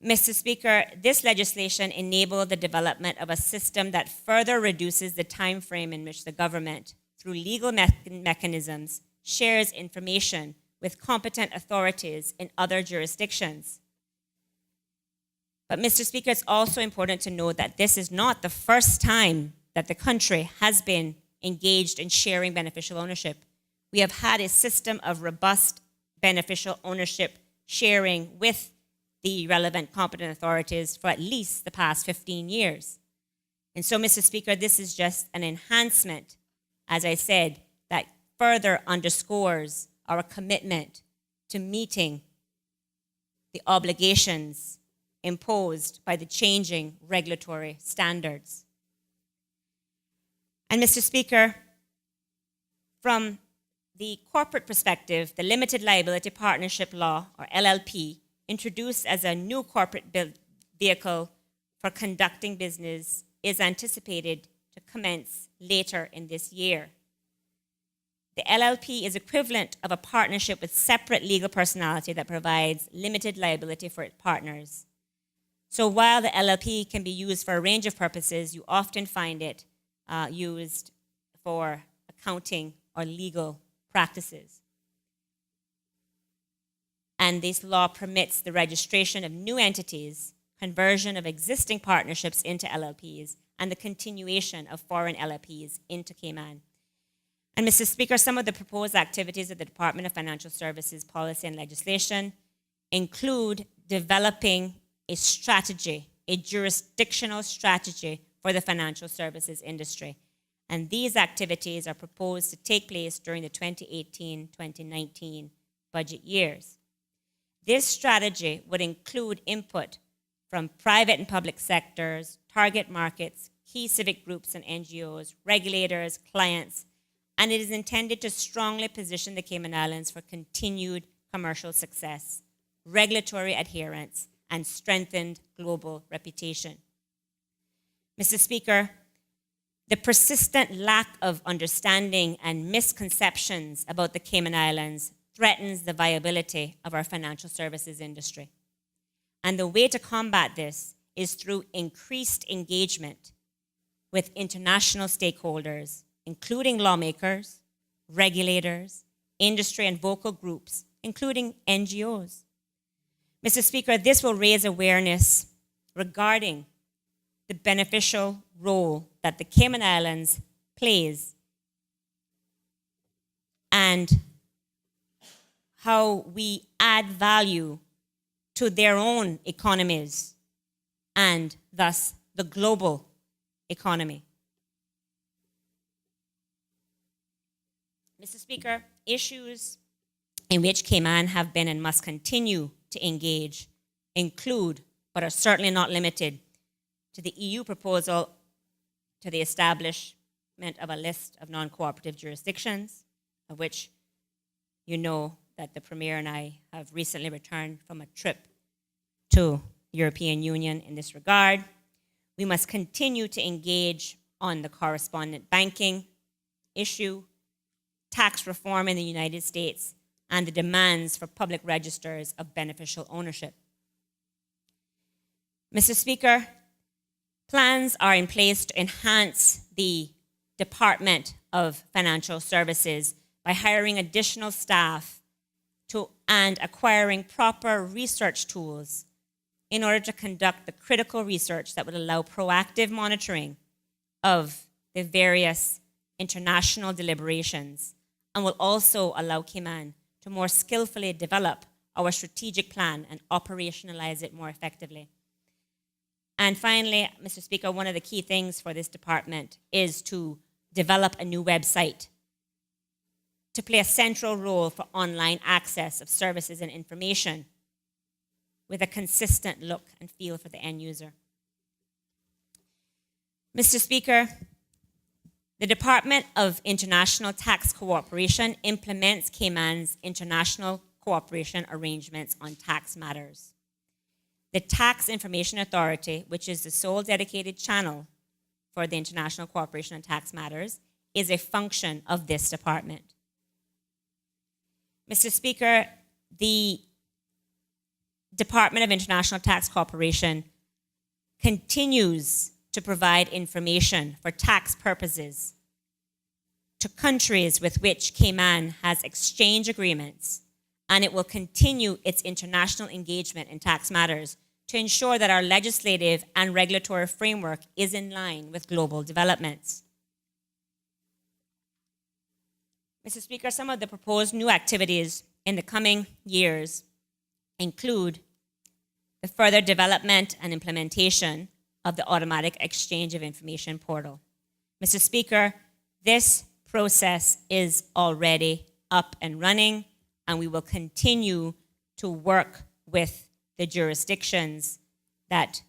Mr. Speaker, this legislation enabled the development of a system that further reduces the time frame in which the government, through legal mechanisms, shares information with competent authorities in other jurisdictions. But Mr. Speaker, it's also important to note that this is not the first time that the country has been engaged in sharing beneficial ownership. We have had a system of robust beneficial ownership sharing with the relevant competent authorities for at least the past 15 years. And so, Mr. Speaker, this is just an enhancement, as I said, that further underscores our commitment to meeting the obligations imposed by the changing regulatory standards. And Mr. Speaker, from the corporate perspective, the Limited Liability Partnership Law, or LLP, introduced as a new corporate vehicle for conducting business, is anticipated to commence later in this year. The LLP is equivalent of a partnership with separate legal personality that provides limited liability for its partners. So while the LLP can be used for a range of purposes, you often find it used for accounting or legal practices. And this law permits the registration of new entities, conversion of existing partnerships into LLPs, and the continuation of foreign LLPs into Cayman. And Mr. Speaker, some of the proposed activities of the Department of Financial Services Policy and Legislation include developing a strategy, a jurisdictional strategy for the financial services industry. And these activities are proposed to take place during the 2018-2019 budget years. This strategy would include input from private and public sectors, target markets, key civic groups and NGOs, regulators, clients, and it is intended to strongly position the Cayman Islands for continued commercial success, regulatory adherence, and strengthened global reputation. Mr. Speaker, the persistent lack of understanding and misconceptions about the Cayman Islands threatens the viability of our financial services industry. And the way to combat this is through increased engagement with international stakeholders, including lawmakers, regulators, industry and vocal groups, including NGOs. Mr. Speaker, this will raise awareness regarding the beneficial role that the Cayman Islands plays and how we add value to their own economies and thus the global economy. Mr. Speaker, issues in which Cayman have been and must continue to engage include, but are certainly not limited to the EU proposal to the establishment of a list of non-cooperative jurisdictions, of which you know that the Premier and I have recently returned from a trip to the European Union in this regard. We must continue to engage on the correspondent banking issue, tax reform in the United States, and the demands for public registers of beneficial ownership. Mr. Speaker, plans are in place to enhance the Department of Financial Services by hiring additional staff and acquiring proper research tools in order to conduct the critical research that would allow proactive monitoring of the various international deliberations and will also allow Cayman to more skillfully develop our strategic plan and operationalize it more effectively. And finally, Mr. Speaker, one of the key things for this department is to develop a new website to play a central role for online access of services and information with a consistent look and feel for the end user. Mr. Speaker, the Department of International Tax Cooperation implements Cayman's international cooperation arrangements on tax matters. The Tax Information Authority, which is the sole dedicated channel for the international cooperation on tax matters, is a function of this department. Mr. Speaker, the Department of International Tax Cooperation continues to provide information for tax purposes to countries with which Cayman has exchange agreements, and it will continue its international engagement in tax matters to ensure that our legislative and regulatory framework is in line with global developments. Mr. Speaker, some of the proposed new activities in the coming years include the further development and implementation of the Automatic Exchange of Information portal. Mr. Speaker, this process is already up and running, and we will continue to work with the jurisdictions that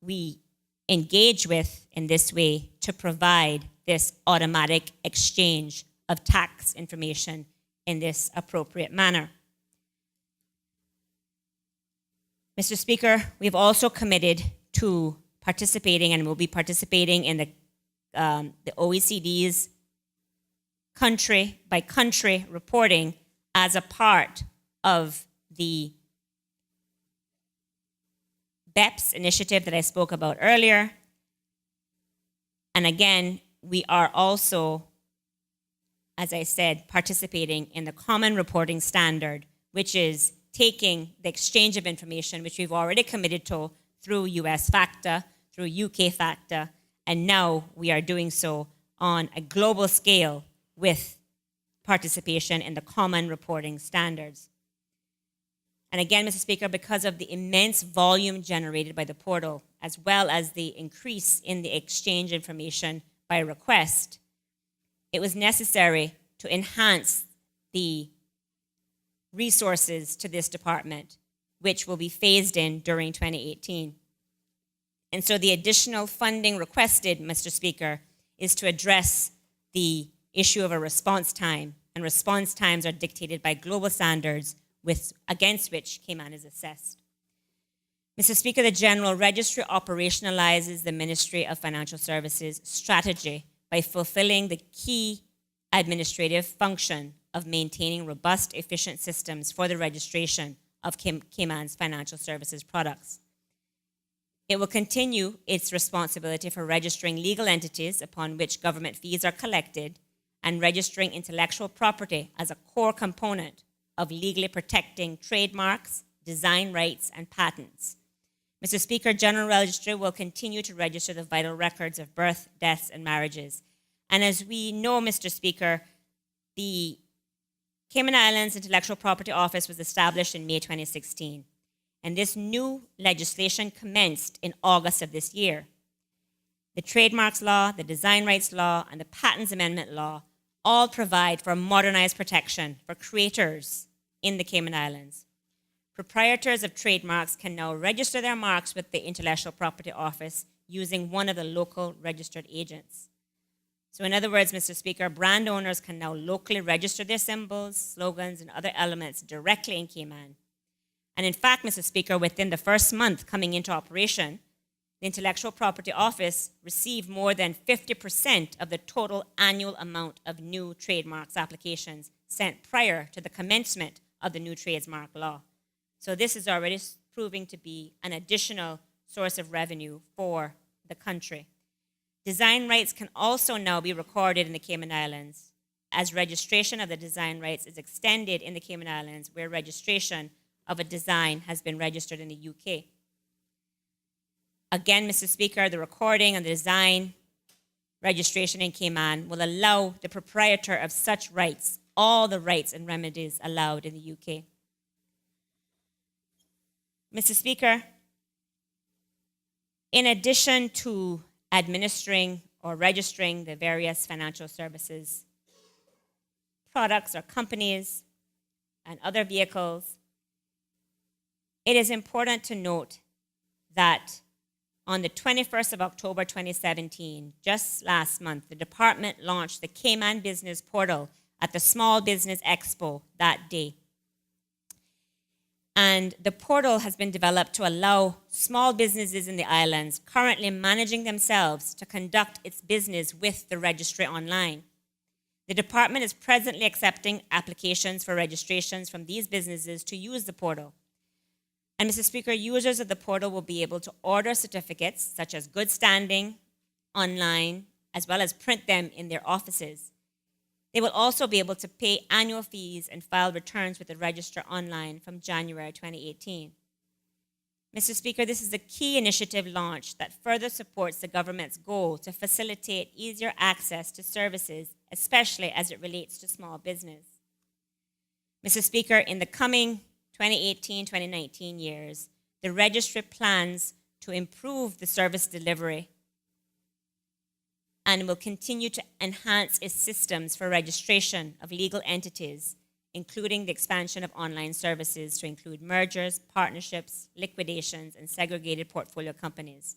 we engage with in this way to provide this automatic exchange of tax information in this appropriate manner. Mr. Speaker, we've also committed to participating and will be participating in the OECD's country by country reporting as a part of the BEPS initiative that I spoke about earlier. And again, we are also, as I said, participating in the Common Reporting Standard, which is taking the exchange of information, which we've already committed to through US FACTA, through UK FACTA, and now we are doing so on a global scale with participation in the Common Reporting Standards. And again, Mr. Speaker, because of the immense volume generated by the portal, as well as the increase in the exchange information by request, it was necessary to enhance the resources to this department, which will be phased in during 2018. And so the additional funding requested, Mr. Speaker, is to address the issue of a response time, and response times are dictated by global standards against which Cayman is assessed. Mr. Speaker, the General Registry operationalizes the Ministry of Financial Services strategy by fulfilling the key administrative function of maintaining robust, efficient systems for the registration of Cayman's financial services products. It will continue its responsibility for registering legal entities upon which government fees are collected and registering intellectual property as a core component of legally protecting trademarks, design rights, and patents. Mr. Speaker, General Registry will continue to register the vital records of birth, deaths, and marriages. And as we know, Mr. Speaker, the Cayman Islands Intellectual Property Office was established in May 2016. And this new legislation commenced in August of this year. The Trademarks Law, the Design Rights Law, and the Patents Amendment Law all provide for modernized protection for creators in the Cayman Islands. Proprietors of trademarks can now register their marks with the Intellectual Property Office using one of the local registered agents. So in other words, Mr. Speaker, brand owners can now locally register their symbols, slogans, and other elements directly in Cayman. And in fact, Mr. Speaker, within the first month coming into operation, the Intellectual Property Office received more than 50% of the total annual amount of new trademarks applications sent prior to the commencement of the new trademark law. So this is already proving to be an additional source of revenue for the country. Design rights can also now be recorded in the Cayman Islands, as registration of the design rights is extended in the Cayman Islands, where registration of a design has been registered in the UK. Again, Mr. Speaker, the recording and the design registration in Cayman will allow the proprietor of such rights all the rights and remedies allowed in the UK. Mr. Speaker, in addition to administering or registering the various financial services products or companies and other vehicles, it is important to note that on the 21st of October 2017, just last month, the department launched the Cayman Business Portal at the Small Business Expo that day. And the portal has been developed to allow small businesses in the islands currently managing themselves to conduct its business with the registry online. The department is presently accepting applications for registrations from these businesses to use the portal. And Mr. Speaker, users of the portal will be able to order certificates such as good standing online, as well as print them in their offices. They will also be able to pay annual fees and file returns with the register online from January 2018. Mr. Speaker, this is a key initiative launched that further supports the government's goal to facilitate easier access to services, especially as it relates to small business. Mr. Speaker, in the coming 2018-2019 years, the registry plans to improve the service delivery and will continue to enhance its systems for registration of legal entities, including the expansion of online services to include mergers, partnerships, liquidations, and segregated portfolio companies.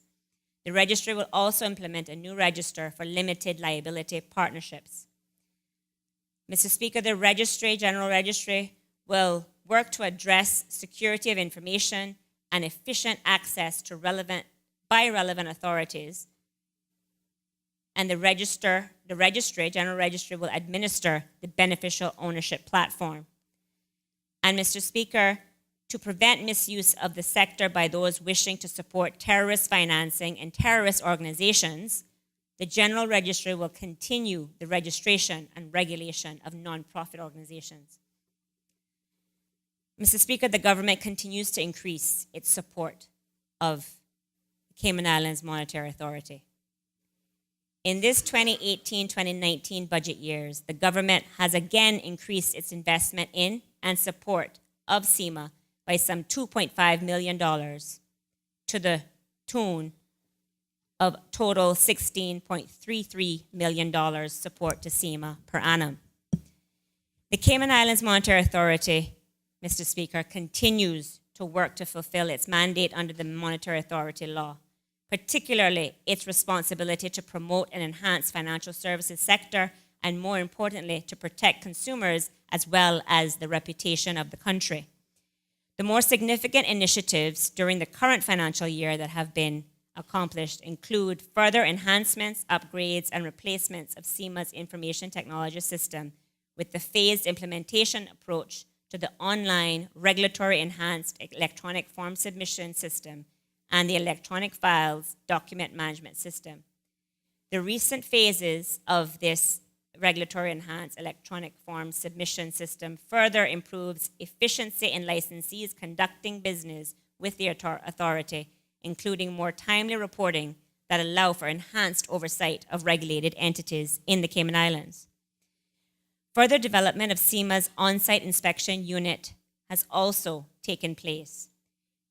The registry will also implement a new register for limited liability partnerships. Mr. Speaker, the General Registry will work to address security of information and efficient access to relevant authorities. And the General Registry will administer the beneficial ownership platform. And Mr. Speaker, to prevent misuse of the sector by those wishing to support terrorist financing and terrorist organizations, the General Registry will continue the registration and regulation of nonprofit organizations. Mr. Speaker, the government continues to increase its support of the Cayman Islands Monetary Authority. In this 2018-2019 budget years, the government has again increased its investment in and support of CIMA by some $2.5 million to the tune of total $16.33 million support to CIMA per annum. The Cayman Islands Monetary Authority, Mr. Speaker, continues to work to fulfill its mandate under the Monetary Authority law, particularly its responsibility to promote and enhance financial services sector, and more importantly, to protect consumers as well as the reputation of the country. The more significant initiatives during the current financial year that have been accomplished include further enhancements, upgrades, and replacements of CIMA's information technology system with the phased implementation approach to the online regulatory enhanced electronic form submission system and the electronic files document management system. The recent phases of this regulatory enhanced electronic form submission system further improves efficiency in licensees conducting business with the authority, including more timely reporting that allow for enhanced oversight of regulated entities in the Cayman Islands. Further development of CIMA's on-site inspection unit has also taken place.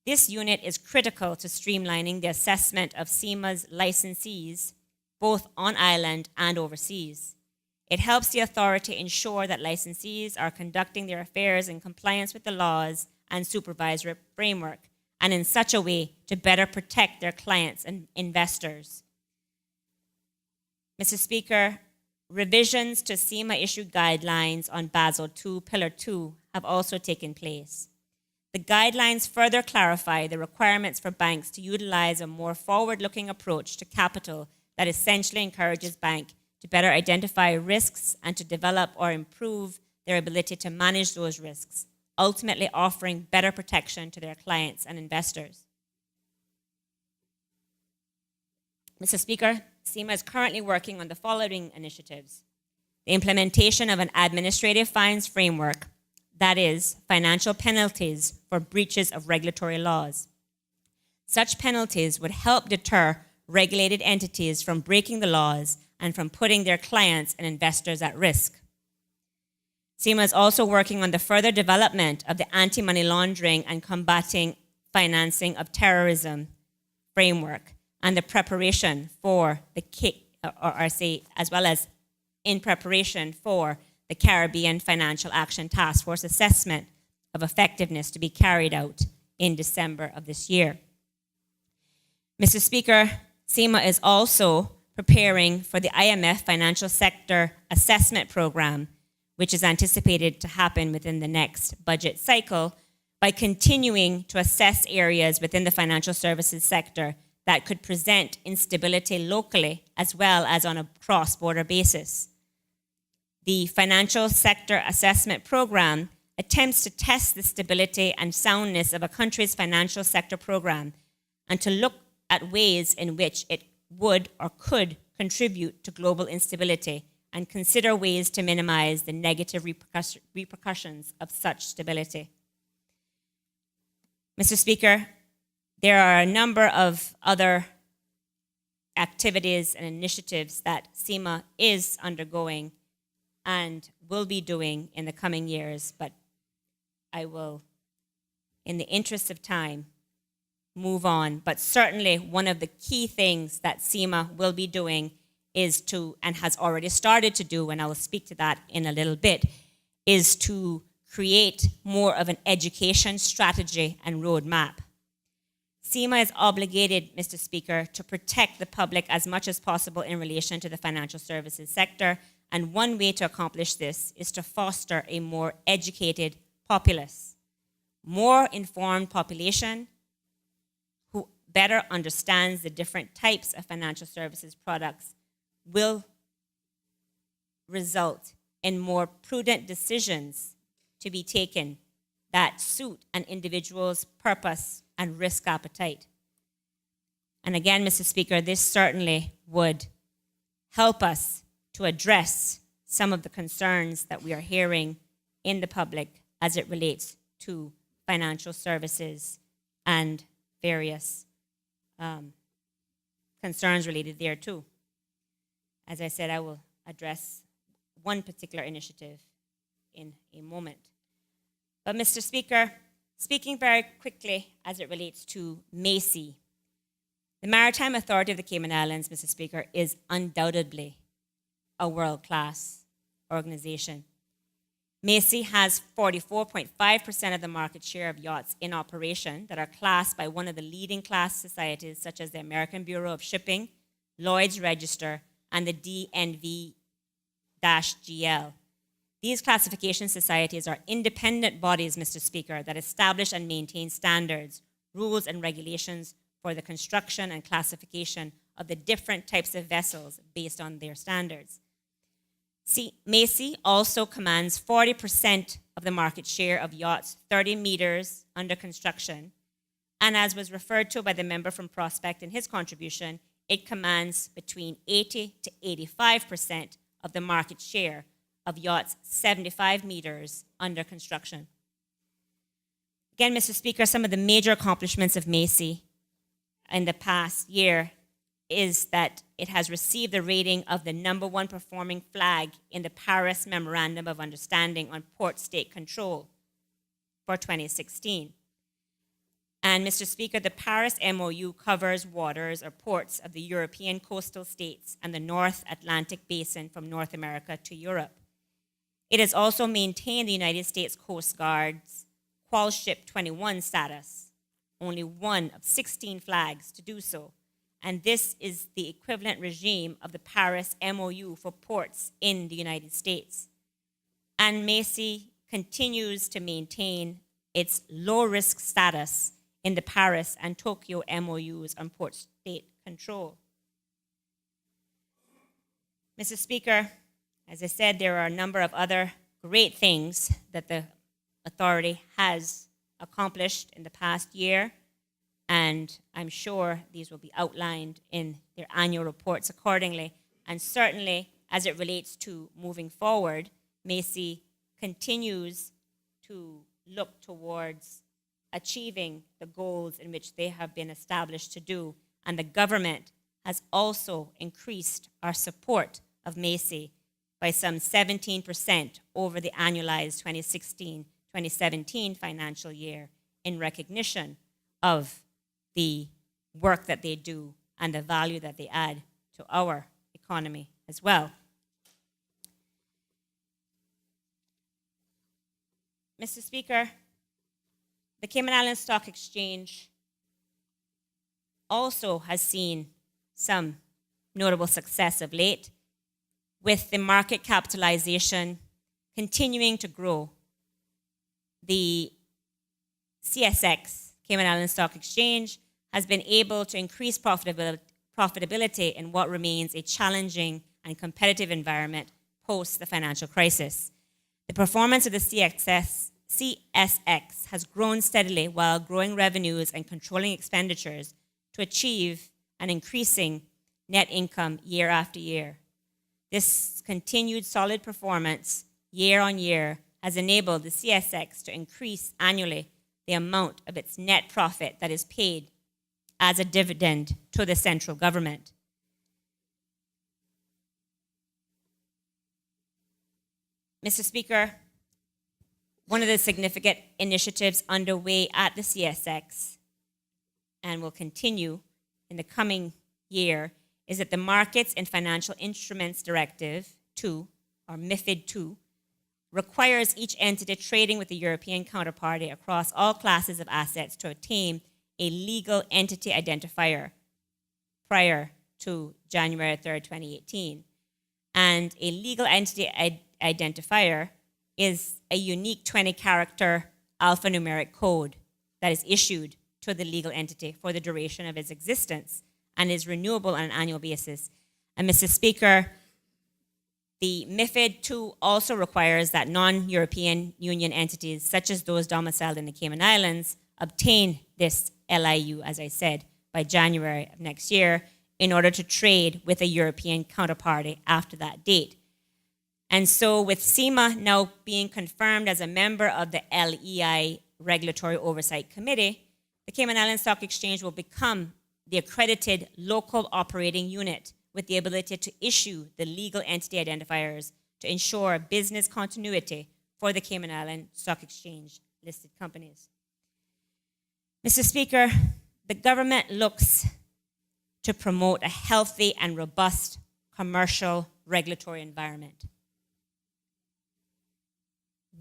This unit is critical to streamlining the assessment of CIMA's licensees, both on island and overseas. It helps the authority ensure that licensees are conducting their affairs in compliance with the laws and supervisory framework, and in such a way to better protect their clients and investors. Mr. Speaker, revisions to CIMA-issued guidelines on Basel II, Pillar 2 have also taken place. The guidelines further clarify the requirements for banks to utilize a more forward-looking approach to capital that essentially encourages banks to better identify risks and to develop or improve their ability to manage those risks, ultimately offering better protection to their clients and investors. Mr. Speaker, CIMA is currently working on the following initiatives: the implementation of an administrative fines framework, that is, financial penalties for breaches of regulatory laws. Such penalties would help deter regulated entities from breaking the laws and from putting their clients and investors at risk. CIMA is also working on the further development of the anti-money laundering and combating financing of terrorism framework and the preparation for as well as in preparation for the Caribbean Financial Action Task Force assessment of effectiveness to be carried out in December of this year. Mr. Speaker, CIMA is also preparing for the IMF Financial Sector Assessment Program, which is anticipated to happen within the next budget cycle, by continuing to assess areas within the financial services sector that could present instability locally as well as on a cross-border basis. The Financial Sector Assessment Program attempts to test the stability and soundness of a country's financial sector program and to look at ways in which it would or could contribute to global instability and consider ways to minimize the negative repercussions of such stability. Mr. Speaker, There are a number of other activities and initiatives that SEMA is undergoing and will be doing in the coming years, but I will, in the interest of time, move on. But certainly one of the key things that SEMA will be doing is to, and has already started to do, and I will speak to that in a little bit, is to create more of an education strategy and roadmap. SEMA is obligated, Mr. Speaker, to protect the public as much as possible in relation to the financial services sector, and one way to accomplish this is to foster a more educated populace, more informed population who better understands the different types of financial services products will result in more prudent decisions to be taken that suit an individual's purpose and risk appetite. And again, Mr. Speaker, this certainly would help us to address some of the concerns that we are hearing in the public as it relates to financial services and various concerns related thereto. As I said, I will address one particular initiative in a moment. But Mr. Speaker, speaking very quickly as it relates to MACI, the Maritime Authority of the Cayman Islands, Mr. Speaker, is undoubtedly a world-class organization. MACI has 44.5% of the market share of yachts in operation that are classed by one of the leading class societies such as the American Bureau of Shipping, Lloyd's Register, and the DNV-GL. These classification societies are independent bodies, Mr. Speaker, that establish and maintain standards, rules, and regulations for the construction and classification of the different types of vessels based on their standards. MACI also commands 40% of the market share of yachts 30 meters under construction, and as was referred to by the member from Prospect in his contribution, it commands between 80 to 85% of the market share of yachts 75 meters under construction. Again, Mr. Speaker, some of the major accomplishments of MACI in the past year is that it has received the rating of the #1 performing flag in the Paris Memorandum of Understanding on Port State Control for 2016. And Mr. Speaker, the Paris MOU covers waters or ports of the European coastal states and the North Atlantic Basin from North America to Europe. It has also maintained the United States Coast Guard's Qual Ship 21 status, only one of 16 flags to do so. And this is the equivalent regime of the Paris MOU for ports in the United States. And MACI continues to maintain its low-risk status in the Paris and Tokyo MOUs on port state control. Mr. Speaker, as I said, there are a number of other great things that the authority has accomplished in the past year, and I'm sure these will be outlined in their annual reports accordingly. And certainly, as it relates to moving forward, MACI continues to look towards achieving the goals in which they have been established to do. And the government has also increased our support of MACI by some 17% over the annualized 2016-2017 financial year in recognition of the work that they do and the value that they add to our economy as well. Mr. Speaker, the Cayman Islands Stock Exchange also has seen some notable success of late, with the market capitalization continuing to grow. The CSX, Cayman Islands Stock Exchange, has been able to increase profitability in what remains a challenging and competitive environment post the financial crisis. The performance of the CSX has grown steadily while growing revenues and controlling expenditures to achieve an increasing net income year after year. This continued solid performance year on year has enabled the CSX to increase annually the amount of its net profit that is paid as a dividend to the central government. Mr. Speaker, one of the significant initiatives underway at the CSX and will continue in the coming year is that the Markets and Financial Instruments Directive 2, or MiFID 2, requires each entity trading with a European counterparty across all classes of assets to obtain a legal entity identifier prior to January 3rd, 2018. And a legal entity identifier is a unique 20-character alphanumeric code that is issued to the legal entity for the duration of its existence and is renewable on an annual basis. And Mr. Speaker, the MiFID II also requires that non-European Union entities, such as those domiciled in the Cayman Islands, obtain this LIU, as I said, by January of next year in order to trade with a European counterparty after that date. And so with CIMA now being confirmed as a member of the LEI Regulatory Oversight Committee, the Cayman Islands Stock Exchange will become the accredited local operating unit with the ability to issue the legal entity identifiers to ensure business continuity for the Cayman Island Stock Exchange listed companies. Mr. Speaker, the government looks to promote a healthy and robust commercial regulatory environment.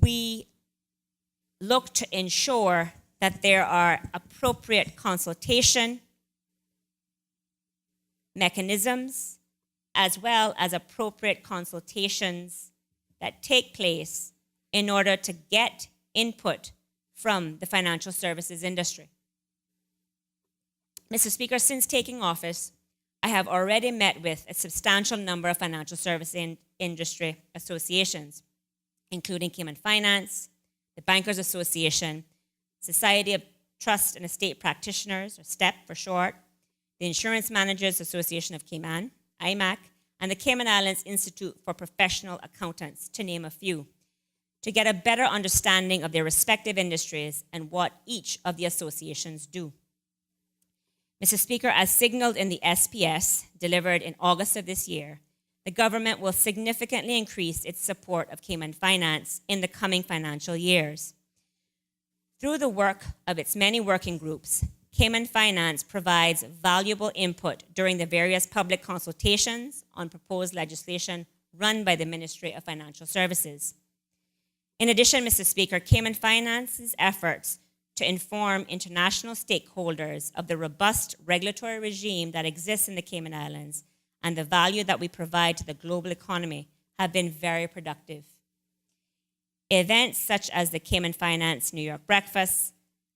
We look to ensure that there are appropriate consultation mechanisms as well as appropriate consultations that take place in order to get input from the financial services industry. Mr. Speaker, since taking office, I have already met with a substantial number of financial service industry associations, including Cayman Finance, the Bankers Association, Society of Trust and Estate Practitioners, or STEP for short, the Insurance Managers Association of Cayman, IMAC, and the Cayman Islands Institute for Professional Accountants, to name a few, to get a better understanding of their respective industries and what each of the associations do. Mr. Speaker, as signaled in the SPS delivered in August of this year, the government will significantly increase its support of Cayman Finance in the coming financial years. Through the work of its many working groups, Cayman Finance provides valuable input during the various public consultations on proposed legislation run by the Ministry of Financial Services. In addition, Mr. Speaker, Cayman Finance's efforts to inform international stakeholders of the robust regulatory regime that exists in the Cayman Islands and the value that we provide to the global economy have been very productive. Events such as the Cayman Finance New York Breakfast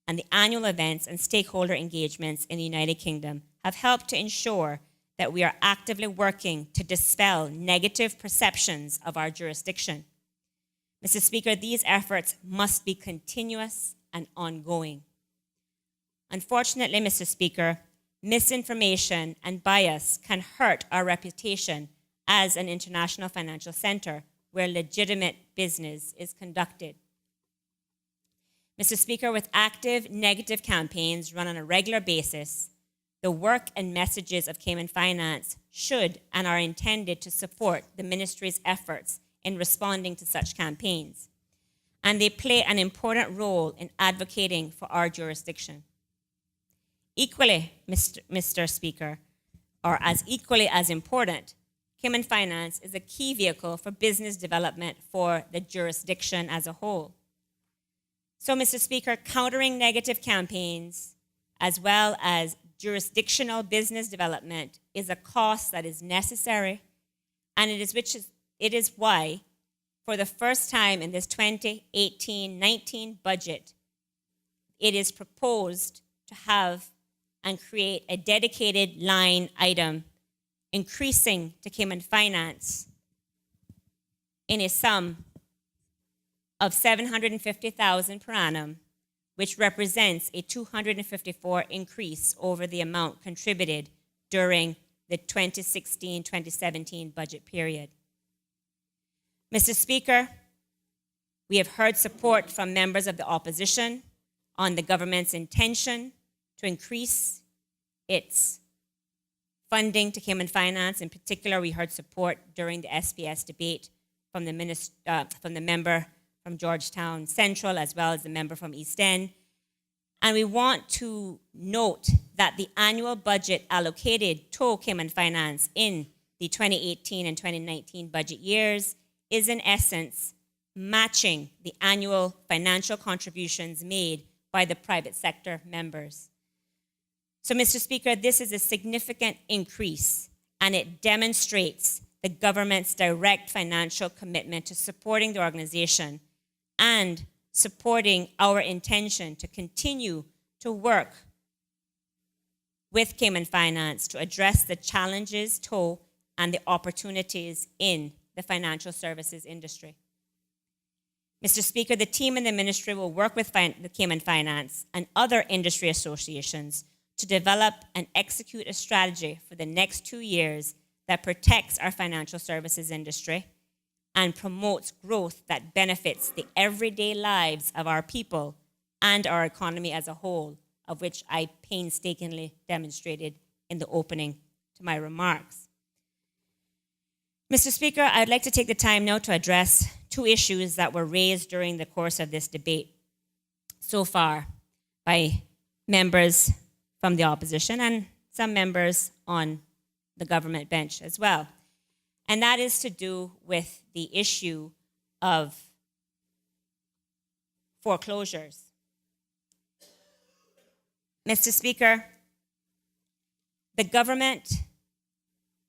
and the annual events and stakeholder engagements in the United Kingdom have helped to ensure that we are actively working to dispel negative perceptions of our jurisdiction. Mr. Speaker, these efforts must be continuous and ongoing. Unfortunately, Mr. Speaker, misinformation and bias can hurt our reputation as an international financial center where legitimate business is conducted. Mr. Speaker, with active negative campaigns run on a regular basis, the work and messages of Cayman Finance should and are intended to support the ministry's efforts in responding to such campaigns, and they play an important role in advocating for our jurisdiction. Equally, Mr. Speaker, or as equally as important, Cayman Finance is a key vehicle for business development for the jurisdiction as a whole. So, Mr. Speaker, countering negative campaigns as well as jurisdictional business development is a cost that is necessary, and it is why, for the first time in this 2018-19 budget, it is proposed to have and create a dedicated line item increasing to Cayman Finance in a sum of $750,000 per annum, which represents a 254 increase over the amount contributed during the 2016-2017 budget period. Mr. Speaker, we have heard support from members of the opposition on the government's intention to increase its funding to Cayman Finance. In particular, we heard support during the SPS debate from the member from Georgetown Central, as well as the member from East End. And we want to note that the annual budget allocated to Cayman Finance in the 2018 and 2019 budget years is in essence matching the annual financial contributions made by the private sector members. So, Mr. Speaker, this is a significant increase, and it demonstrates the government's direct financial commitment to supporting the organization and supporting our intention to continue to work with Cayman Finance to address the challenges to and the opportunities in the financial services industry. Mr. Speaker, the team in the ministry will work with the Cayman Finance and other industry associations to develop and execute a strategy for the next 2 years that protects our financial services industry and promotes growth that benefits the everyday lives of our people and our economy as a whole, of which I painstakingly demonstrated in the opening to my remarks. Mr. Speaker, I'd like to take the time now to address 2 issues that were raised during the course of this debate so far by members from the opposition and some members on the government bench as well. And that is to do with the issue of foreclosures. Mr. Speaker, the government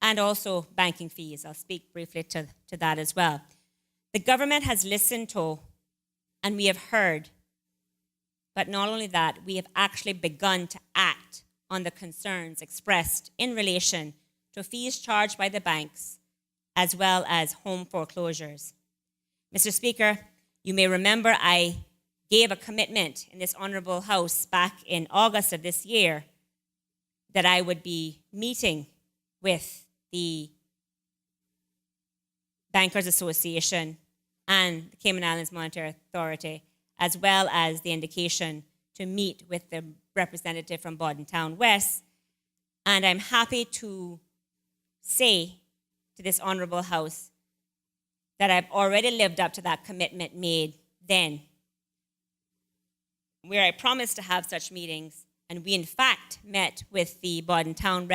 and also banking fees, I'll speak briefly to that as well. The government has listened to and we have heard, but not only that, we have actually begun to act on the concerns expressed in relation to fees charged by the banks as well as home foreclosures. Mr. Speaker, you may remember I gave a commitment in this honorable House back in August of this year that I would be meeting with the Bankers Association and the Cayman Islands Monetary Authority, as well as the indication to meet with the representative from Bordentown West. And I'm happy to say to this honorable House that I've already lived up to that commitment made then, where I promised to have such meetings. And we, in fact, met with the Bordentown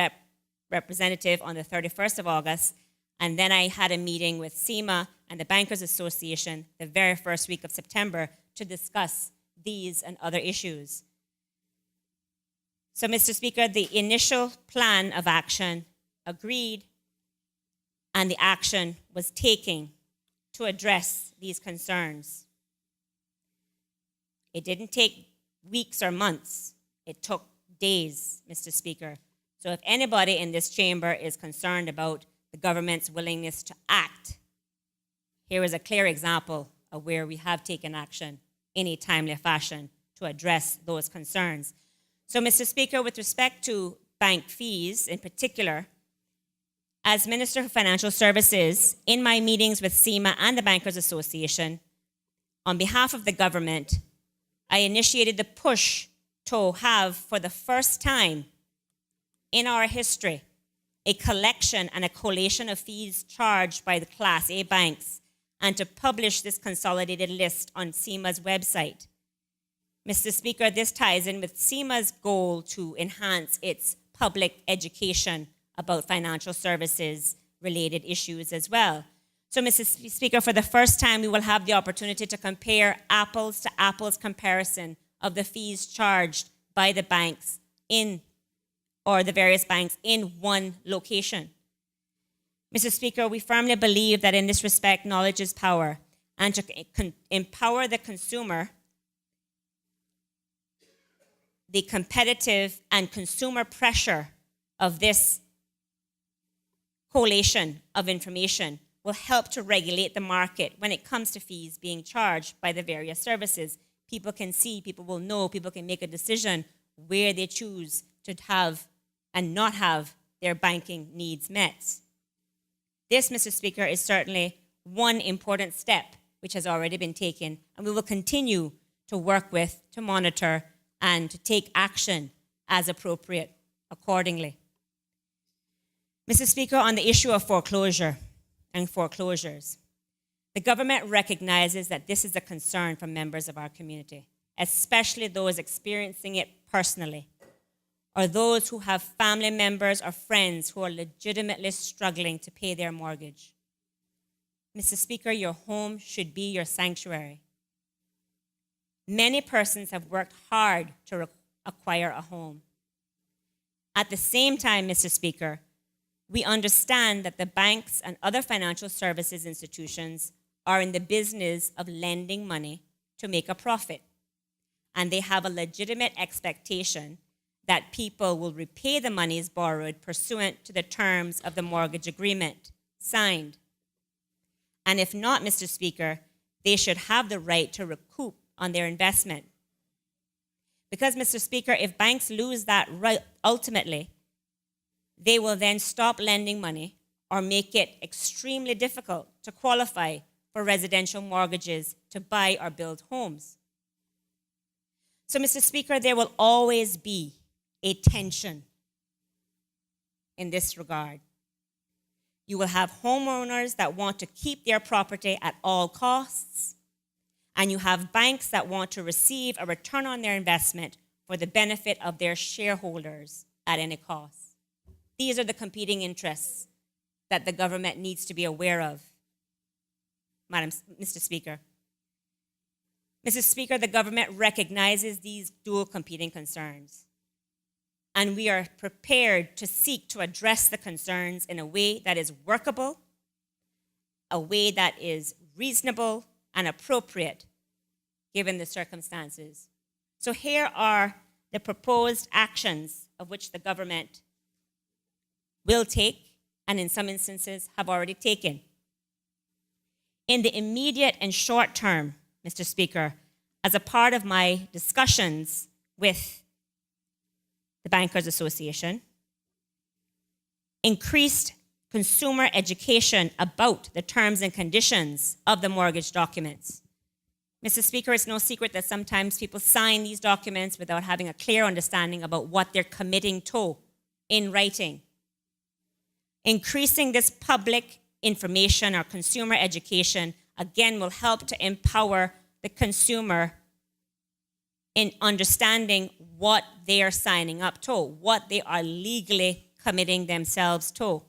representative on the 31st of August. And then I had a meeting with SEMA and the Bankers Association the very first week of September to discuss these and other issues. So, Mr. Speaker, the initial plan of action agreed, and the action was taken to address these concerns. It didn't take weeks or months. It took days, Mr. Speaker. So if anybody in this chamber is concerned about the government's willingness to act, here is a clear example of where we have taken action in a timely fashion to address those concerns. So, Mr. Speaker, with respect to bank fees in particular, as Minister for Financial Services, in my meetings with SEMA and the Bankers Association, on behalf of the government, I initiated the push to have, for the first time in our history, a collection and a collation of fees charged by the Class A banks, and to publish this consolidated list on SEMA's website. Mr. Speaker, this ties in with SEMA's goal to enhance its public education about financial services related issues as well. So, Mr. Speaker, for the first time, we will have the opportunity to compare apples to apples comparison of the fees charged by the banks or the various banks in one location. Mr. Speaker, we firmly believe that in this respect, knowledge is power, and to empower the consumer, the competitive and consumer pressure of this collation of information will help to regulate the market when it comes to fees being charged by the various services. People can see, people will know, people can make a decision where they choose to have and not have their banking needs met. This, Mr. Speaker, is certainly one important step which has already been taken, and we will continue to work with, to monitor, and to take action as appropriate accordingly. Mr. Speaker, on the issue of foreclosure and foreclosures, the government recognizes that this is a concern for members of our community, especially those experiencing it personally, or those who have family members or friends who are legitimately struggling to pay their mortgage. Mr. Speaker, your home should be your sanctuary. Many persons have worked hard to acquire a home. At the same time, Mr. Speaker, we understand that the banks and other financial services institutions are in the business of lending money to make a profit, and they have a legitimate expectation that people will repay the monies borrowed pursuant to the terms of the mortgage agreement signed. And if not, Mr. Speaker, they should have the right to recoup on their investment. Because, Mr. Speaker, if banks lose that right ultimately, they will then stop lending money or make it extremely difficult to qualify for residential mortgages to buy or build homes. So, Mr. Speaker, there will always be a tension in this regard. You will have homeowners that want to keep their property at all costs, and you have banks that want to receive a return on their investment for the benefit of their shareholders at any cost. These are the competing interests that the government needs to be aware of, Mr. Speaker. Mr. Speaker, the government recognizes these dual competing concerns, and we are prepared to seek to address the concerns in a way that is workable, a way that is reasonable and appropriate given the circumstances. So here are the proposed actions of which the government will take, and in some instances have already taken. In the immediate and short term, Mr. Speaker, as a part of my discussions with the Bankers Association, increased consumer education about the terms and conditions of the mortgage documents. Mr. Speaker, it's no secret that sometimes people sign these documents without having a clear understanding about what they're committing to in writing. Increasing this public information or consumer education, again, will help to empower the consumer in understanding what they are signing up to, what they are legally committing themselves to.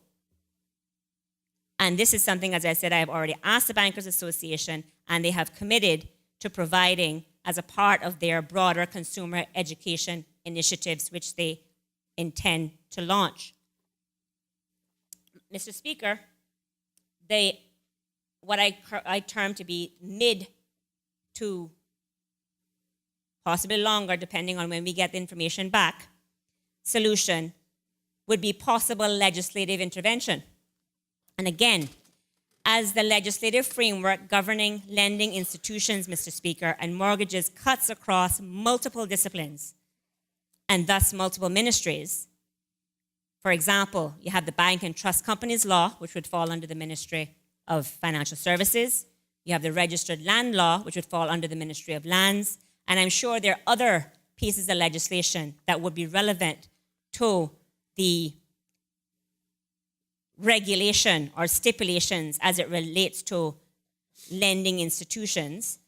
And this is something, as I said, I have already asked the Bankers Association, and they have committed to providing as a part of their broader consumer education initiatives, which they intend to launch. Mr. Speaker, what I term to be mid to possibly longer, depending on when we get the information back, solution would be possible legislative intervention. And again, as the legislative framework governing lending institutions, Mr. Speaker, and mortgages cuts across multiple disciplines and thus multiple ministries. For example, you have the Bank and Trust Companies Law, which would fall under the Ministry of Financial Services. You have the Registered Land Law, which would fall under the Ministry of Lands. And I'm sure there are other pieces of legislation that would be relevant to the regulation or stipulations as it relates to lending institutions.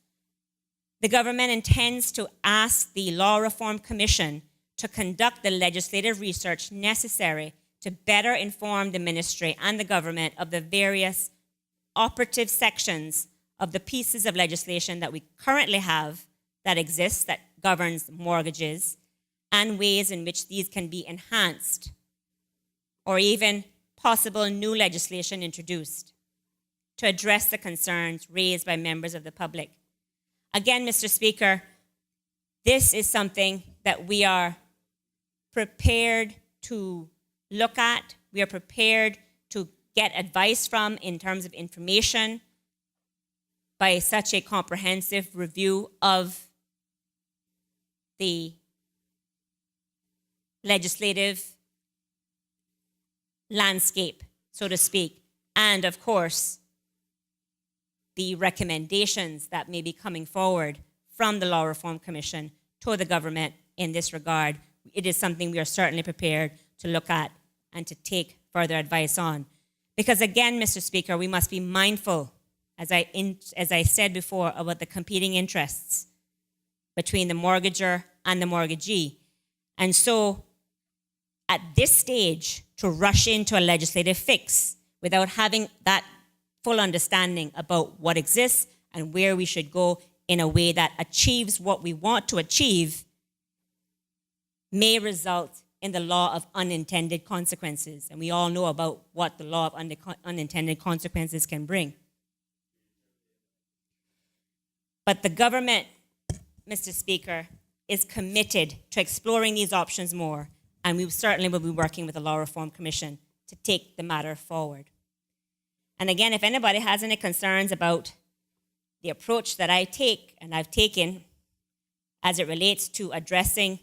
The government intends to ask the Law Reform Commission to conduct the legislative research necessary to better inform the ministry and the government of the various operative sections of the pieces of legislation that we currently have that exists, that governs mortgages, and ways in which these can be enhanced, or even possible new legislation introduced to address the concerns raised by members of the public. Again, Mr. Speaker, this is something that we are prepared to look at. We are prepared to get advice from in terms of information by such a comprehensive review of the legislative landscape, so to speak, and of course, the recommendations that may be coming forward from the Law Reform Commission to the government in this regard. It is something we are certainly prepared to look at and to take further advice on. Because again, Mr. Speaker, we must be mindful, as I said before, about the competing interests between the mortgager and the mortgagee. And so, at this stage, to rush into a legislative fix without having that full understanding about what exists and where we should go in a way that achieves what we want to achieve may result in the law of unintended consequences. And we all know about what the law of unintended consequences can bring. But the government, Mr. Speaker, is committed to exploring these options more, and we certainly will be working with the Law Reform Commission to take the matter forward. And again, if anybody has any concerns about the approach that I take and I've taken as it relates to addressing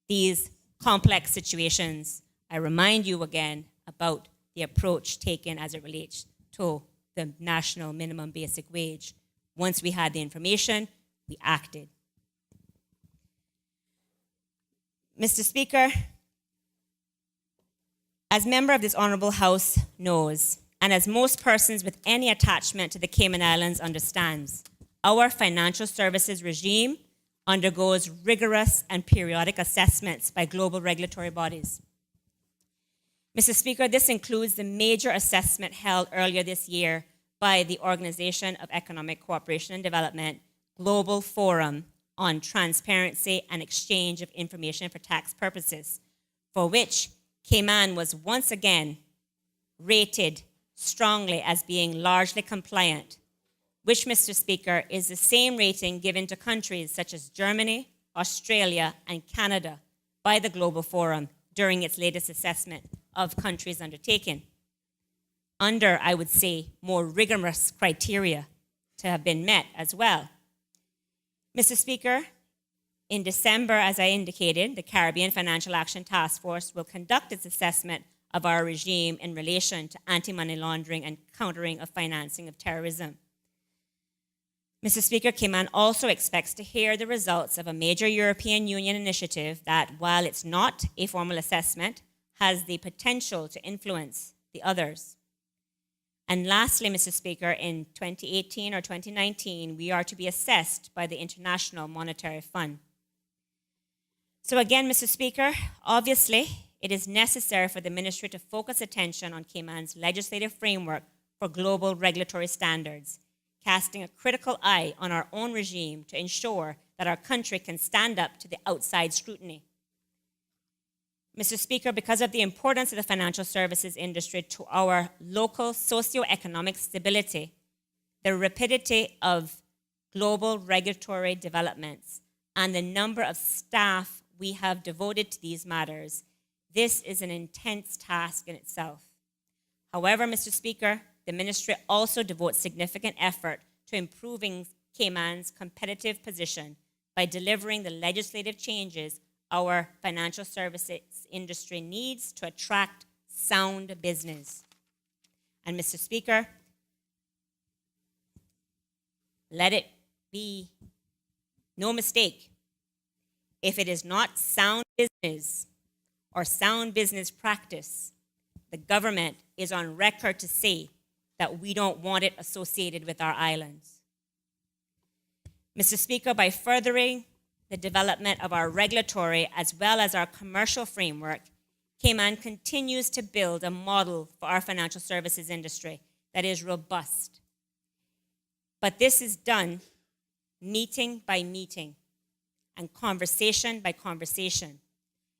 these complex situations, I remind you again about the approach taken as it relates to the national minimum basic wage. Once we had the information, we acted. Mr. Speaker, as member of this Honourable House knows, and as most persons with any attachment to the Cayman Islands understands, our financial services regime undergoes rigorous and periodic assessments by global regulatory bodies. Mr. Speaker, this includes the major assessment held earlier this year by the Organization of Economic Cooperation and Development Global Forum on Transparency and Exchange of Information for Tax Purposes, for which Cayman was once again rated strongly as being largely compliant, which, Mr. Speaker, is the same rating given to countries such as Germany, Australia, and Canada by the Global Forum during its latest assessment of countries undertaken, under, I would say, more rigorous criteria to have been met as well. Mr. Speaker, in December, as I indicated, the Caribbean Financial Action Task Force will conduct its assessment of our regime in relation to anti-money laundering and countering of financing of terrorism. Mr. Speaker, Cayman also expects to hear the results of a major European Union initiative that, while it's not a formal assessment, has the potential to influence the others. And lastly, Mr. Speaker, in 2018 or 2019, we are to be assessed by the International Monetary Fund. So again, Mr. Speaker, obviously, it is necessary for the ministry to focus attention on Cayman's legislative framework for global regulatory standards, casting a critical eye on our own regime to ensure that our country can stand up to the outside scrutiny. Mr. Speaker, because of the importance of the financial services industry to our local socioeconomic stability, the rapidity of global regulatory developments, and the number of staff we have devoted to these matters, this is an intense task in itself. However, Mr. Speaker, the ministry also devotes significant effort to improving Cayman's competitive position by delivering the legislative changes our financial services industry needs to attract sound business. And Mr. Speaker, let it be no mistake, if it is not sound business or sound business practice, the government is on record to say that we don't want it associated with our islands. Mr. Speaker, by furthering the development of our regulatory as well as our commercial framework, Cayman continues to build a model for our financial services industry that is robust. But this is done meeting by meeting and conversation by conversation,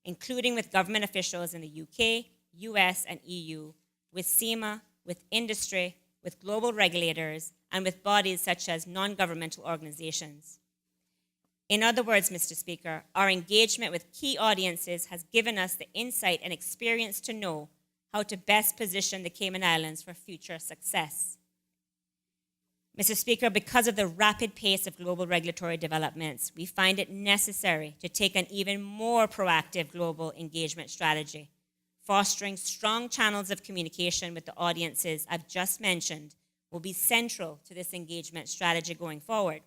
including with government officials in the UK, US, and EU, with SEMA, with industry, with global regulators, and with bodies such as non-governmental organizations. In other words, Mr. Speaker, our engagement with key audiences has given us the insight and experience to know how to best position the Cayman Islands for future success. Mr. Speaker, because of the rapid pace of global regulatory developments, we find it necessary to take an even more proactive global engagement strategy, fostering strong channels of communication with the audiences I've just mentioned will be central to this engagement strategy going forward.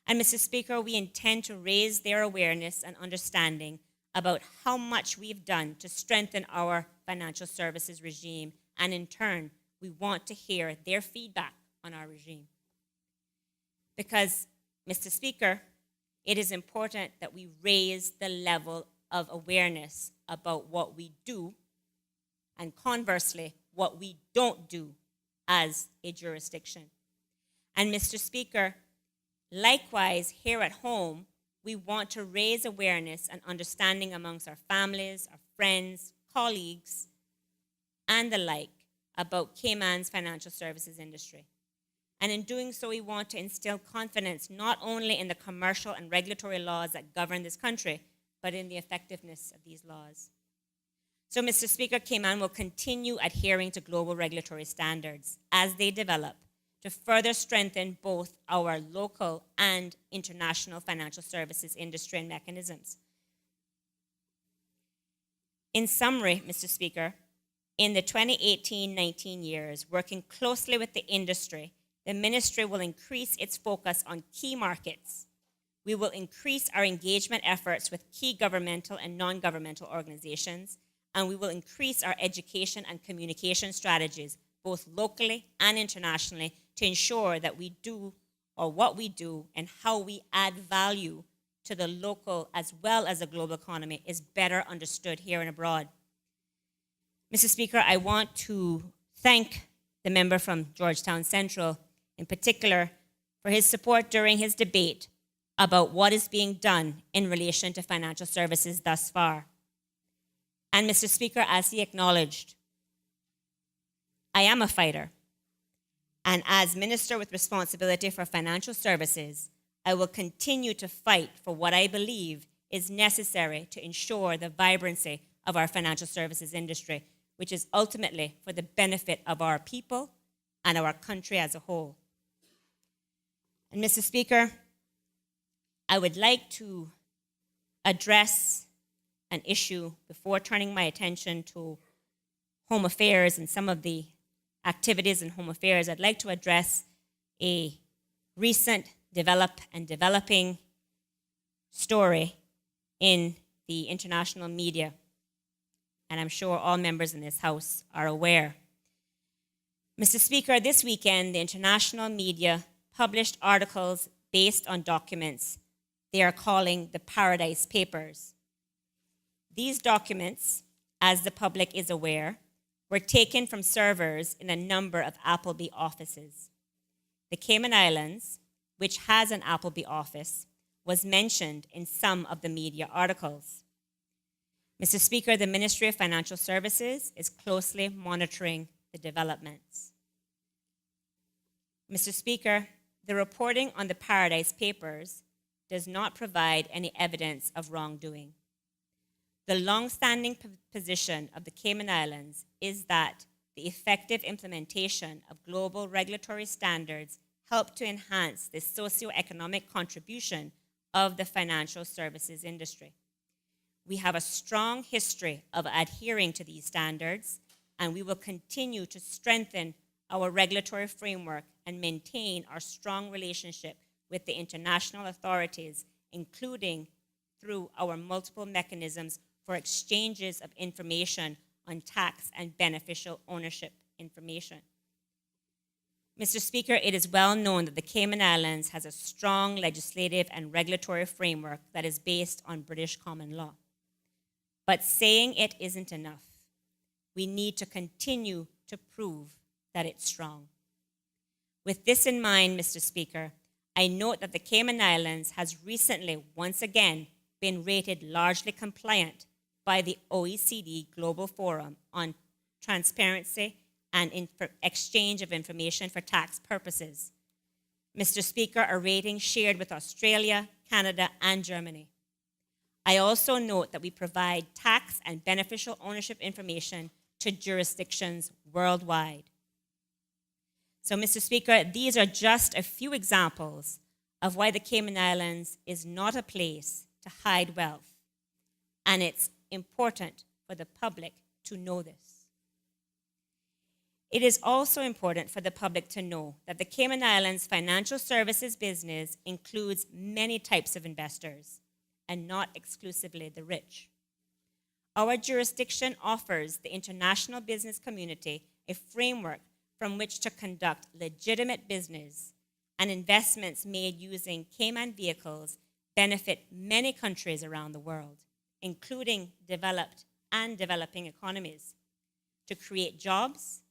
And Mr. Speaker, we intend to raise their awareness and understanding about how much we've done to strengthen our financial services regime, and in turn, we want to hear their feedback on our regime. Because, Mr. Speaker, it is important that we raise the level of awareness about what we do and conversely, what we don't do as a jurisdiction. And Mr. Speaker, likewise, here at home, we want to raise awareness and understanding amongst our families, our friends, colleagues, and the like about Cayman's financial services industry. And in doing so, we want to instill confidence not only in the commercial and regulatory laws that govern this country, but in the effectiveness of these laws. So, Mr. Speaker, Cayman will continue adhering to global regulatory standards as they develop to further strengthen both our local and international financial services industry and mechanisms. In summary, Mr. Speaker, in the 2018-19 years, working closely with the industry, the ministry will increase its focus on key markets. We will increase our engagement efforts with key governmental and non-governmental organizations, and we will increase our education and communication strategies, both locally and internationally, to ensure that we do, or what we do, and how we add value to the local as well as the global economy is better understood here and abroad. Mr. Speaker, I want to thank the member from Georgetown Central in particular for his support during his debate about what is being done in relation to financial services thus far. And Mr. Speaker, as he acknowledged, I am a fighter. And as minister with responsibility for financial services, I will continue to fight for what I believe is necessary to ensure the vibrancy of our financial services industry, which is ultimately for the benefit of our people and our country as a whole. And Mr. Speaker, I would like to address an issue before turning my attention to home affairs and some of the activities in home affairs. I'd like to address a recent developing story in the international media, and I'm sure all members in this House are aware. Mr. Speaker, this weekend, the international media published articles based on documents they are calling the Paradise Papers. These documents, as the public is aware, were taken from servers in a number of Appleby offices. The Cayman Islands, which has an Appleby office, was mentioned in some of the media articles. Mr. Speaker, the Ministry of Financial Services is closely monitoring the developments. Mr. Speaker, the reporting on the Paradise Papers does not provide any evidence of wrongdoing. The long-standing position of the Cayman Islands is that the effective implementation of global regulatory standards help to enhance the socioeconomic contribution of the financial services industry. We have a strong history of adhering to these standards, and we will continue to strengthen our regulatory framework and maintain our strong relationship with the international authorities, including through our multiple mechanisms for exchanges of information on tax and beneficial ownership information. Mr. Speaker, it is well known that the Cayman Islands has a strong legislative and regulatory framework that is based on British common law. But saying it isn't enough. We need to continue to prove that it's strong. With this in mind, Mr. Speaker, I note that the Cayman Islands has recently, once again, been rated largely compliant by the OECD Global Forum on Transparency and Exchange of Information for Tax Purposes. Mr. Speaker, a rating shared with Australia, Canada, and Germany. I also note that we provide tax and beneficial ownership information to jurisdictions worldwide. So, Mr. Speaker, these are just a few examples of why the Cayman Islands is not a place to hide wealth. And it's important for the public to know this. It is also important for the public to know that the Cayman Islands financial services business includes many types of investors and not exclusively the rich. our jurisdiction offers the international business community a framework from which to conduct legitimate business, and investments made using Cayman vehicles benefit many countries around the world, including developed and developing economies, to create jobs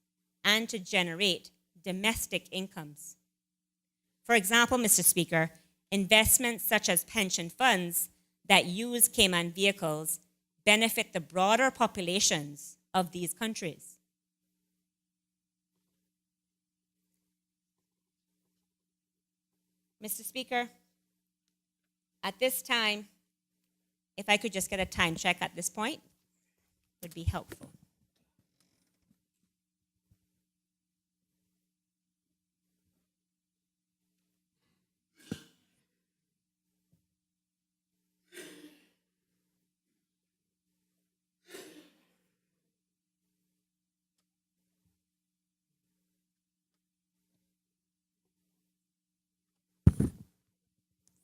and to generate domestic incomes. For example, Mr. Speaker, investments such as pension funds that use Cayman vehicles benefit the broader populations of these countries. Mr. Speaker, at this time, if I could just get a time check at this point, would be helpful.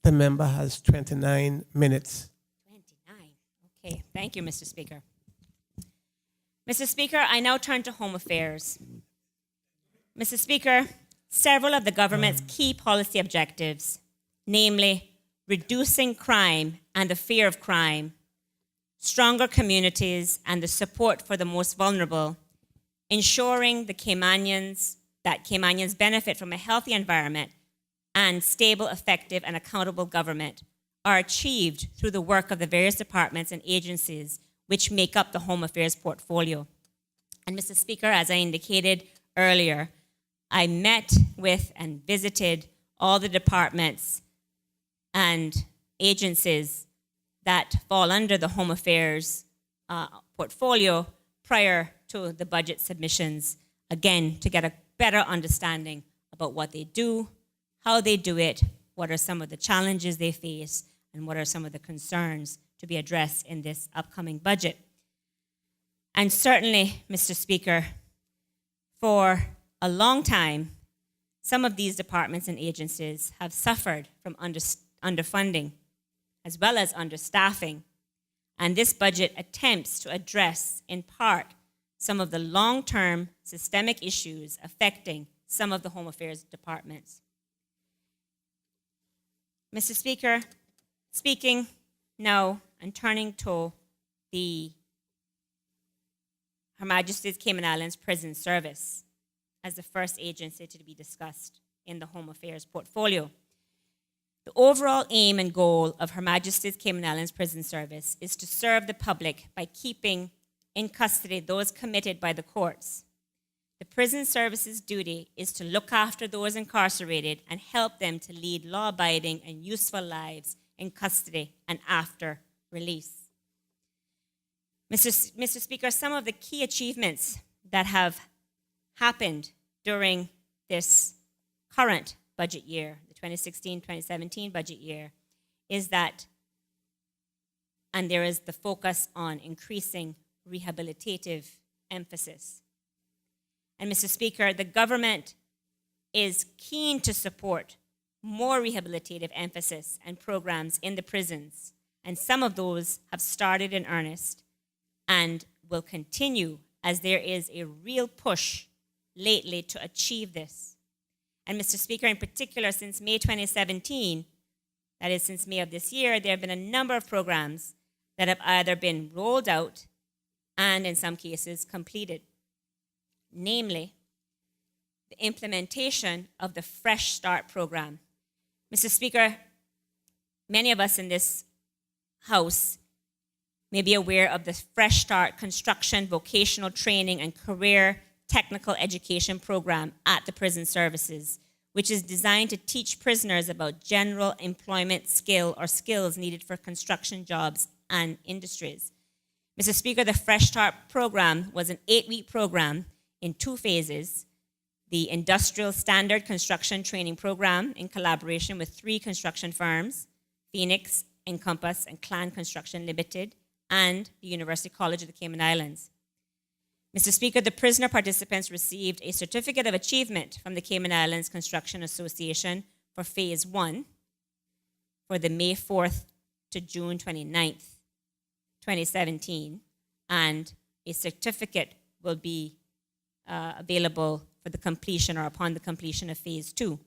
The member has 29 minutes. 29. Okay, thank you, Mr. Speaker. Mr. Speaker, I now turn to home affairs. Mr. Speaker, several of the government's key policy objectives, namely reducing crime and the fear of crime, stronger communities and the support for the most vulnerable, ensuring that Caymanians benefit from a healthy environment and stable, effective, and accountable government, are achieved through the work of the various departments and agencies which make up the Home Affairs portfolio. And Mr. Speaker, as I indicated earlier, I met with and visited all the departments and agencies that fall under the Home Affairs portfolio prior to the budget submissions, again, to get a better understanding about what they do, how they do it, what are some of the challenges they face, and what are some of the concerns to be addressed in this upcoming budget. And certainly, Mr. Speaker, for a long time, some of these departments and agencies have suffered from underfunding as well as understaffing. And this budget attempts to address, in part, some of the long-term systemic issues affecting some of the Home Affairs departments. Mr. Speaker, speaking now and turning to Her Majesty's Cayman Islands Prison Service as the first agency to be discussed in the Home Affairs portfolio. The overall aim and goal of Her Majesty's Cayman Islands Prison Service is to serve the public by keeping in custody those committed by the courts. The prison service's duty is to look after those incarcerated and help them to lead law-abiding and useful lives in custody and after release. Mr. Speaker, some of the key achievements that have happened during this current budget year, the 2016-2017 budget year, is that, and there is the focus on increasing rehabilitative emphasis. And Mr. Speaker, the government is keen to support more rehabilitative emphasis and programs in the prisons, and some of those have started in earnest and will continue as there is a real push lately to achieve this. And Mr. Speaker, in particular, since May 2017, that is since May of this year, there have been a number of programs that have either been rolled out and in some cases completed. Namely, the implementation of the Fresh Start program. Mr. Speaker, many of us in this House may be aware of the Fresh Start construction, vocational training, and career technical education program at the prison services, which is designed to teach prisoners about general employment skill or skills needed for construction jobs and industries. Mr. Speaker, the Fresh Start program was an 8-week program in 2 phases: the Industrial Standard Construction Training Program in collaboration with 3 construction firms, Phoenix, Encompass, and Clan Construction Limited, and the University College of the Cayman Islands. Mr. Speaker, the prisoner participants received a Certificate of Achievement from the Cayman Islands Construction Association for Phase 1 for the May 4th to June 29th, 2017, and a certificate will be available for the completion or upon the completion of phase 2.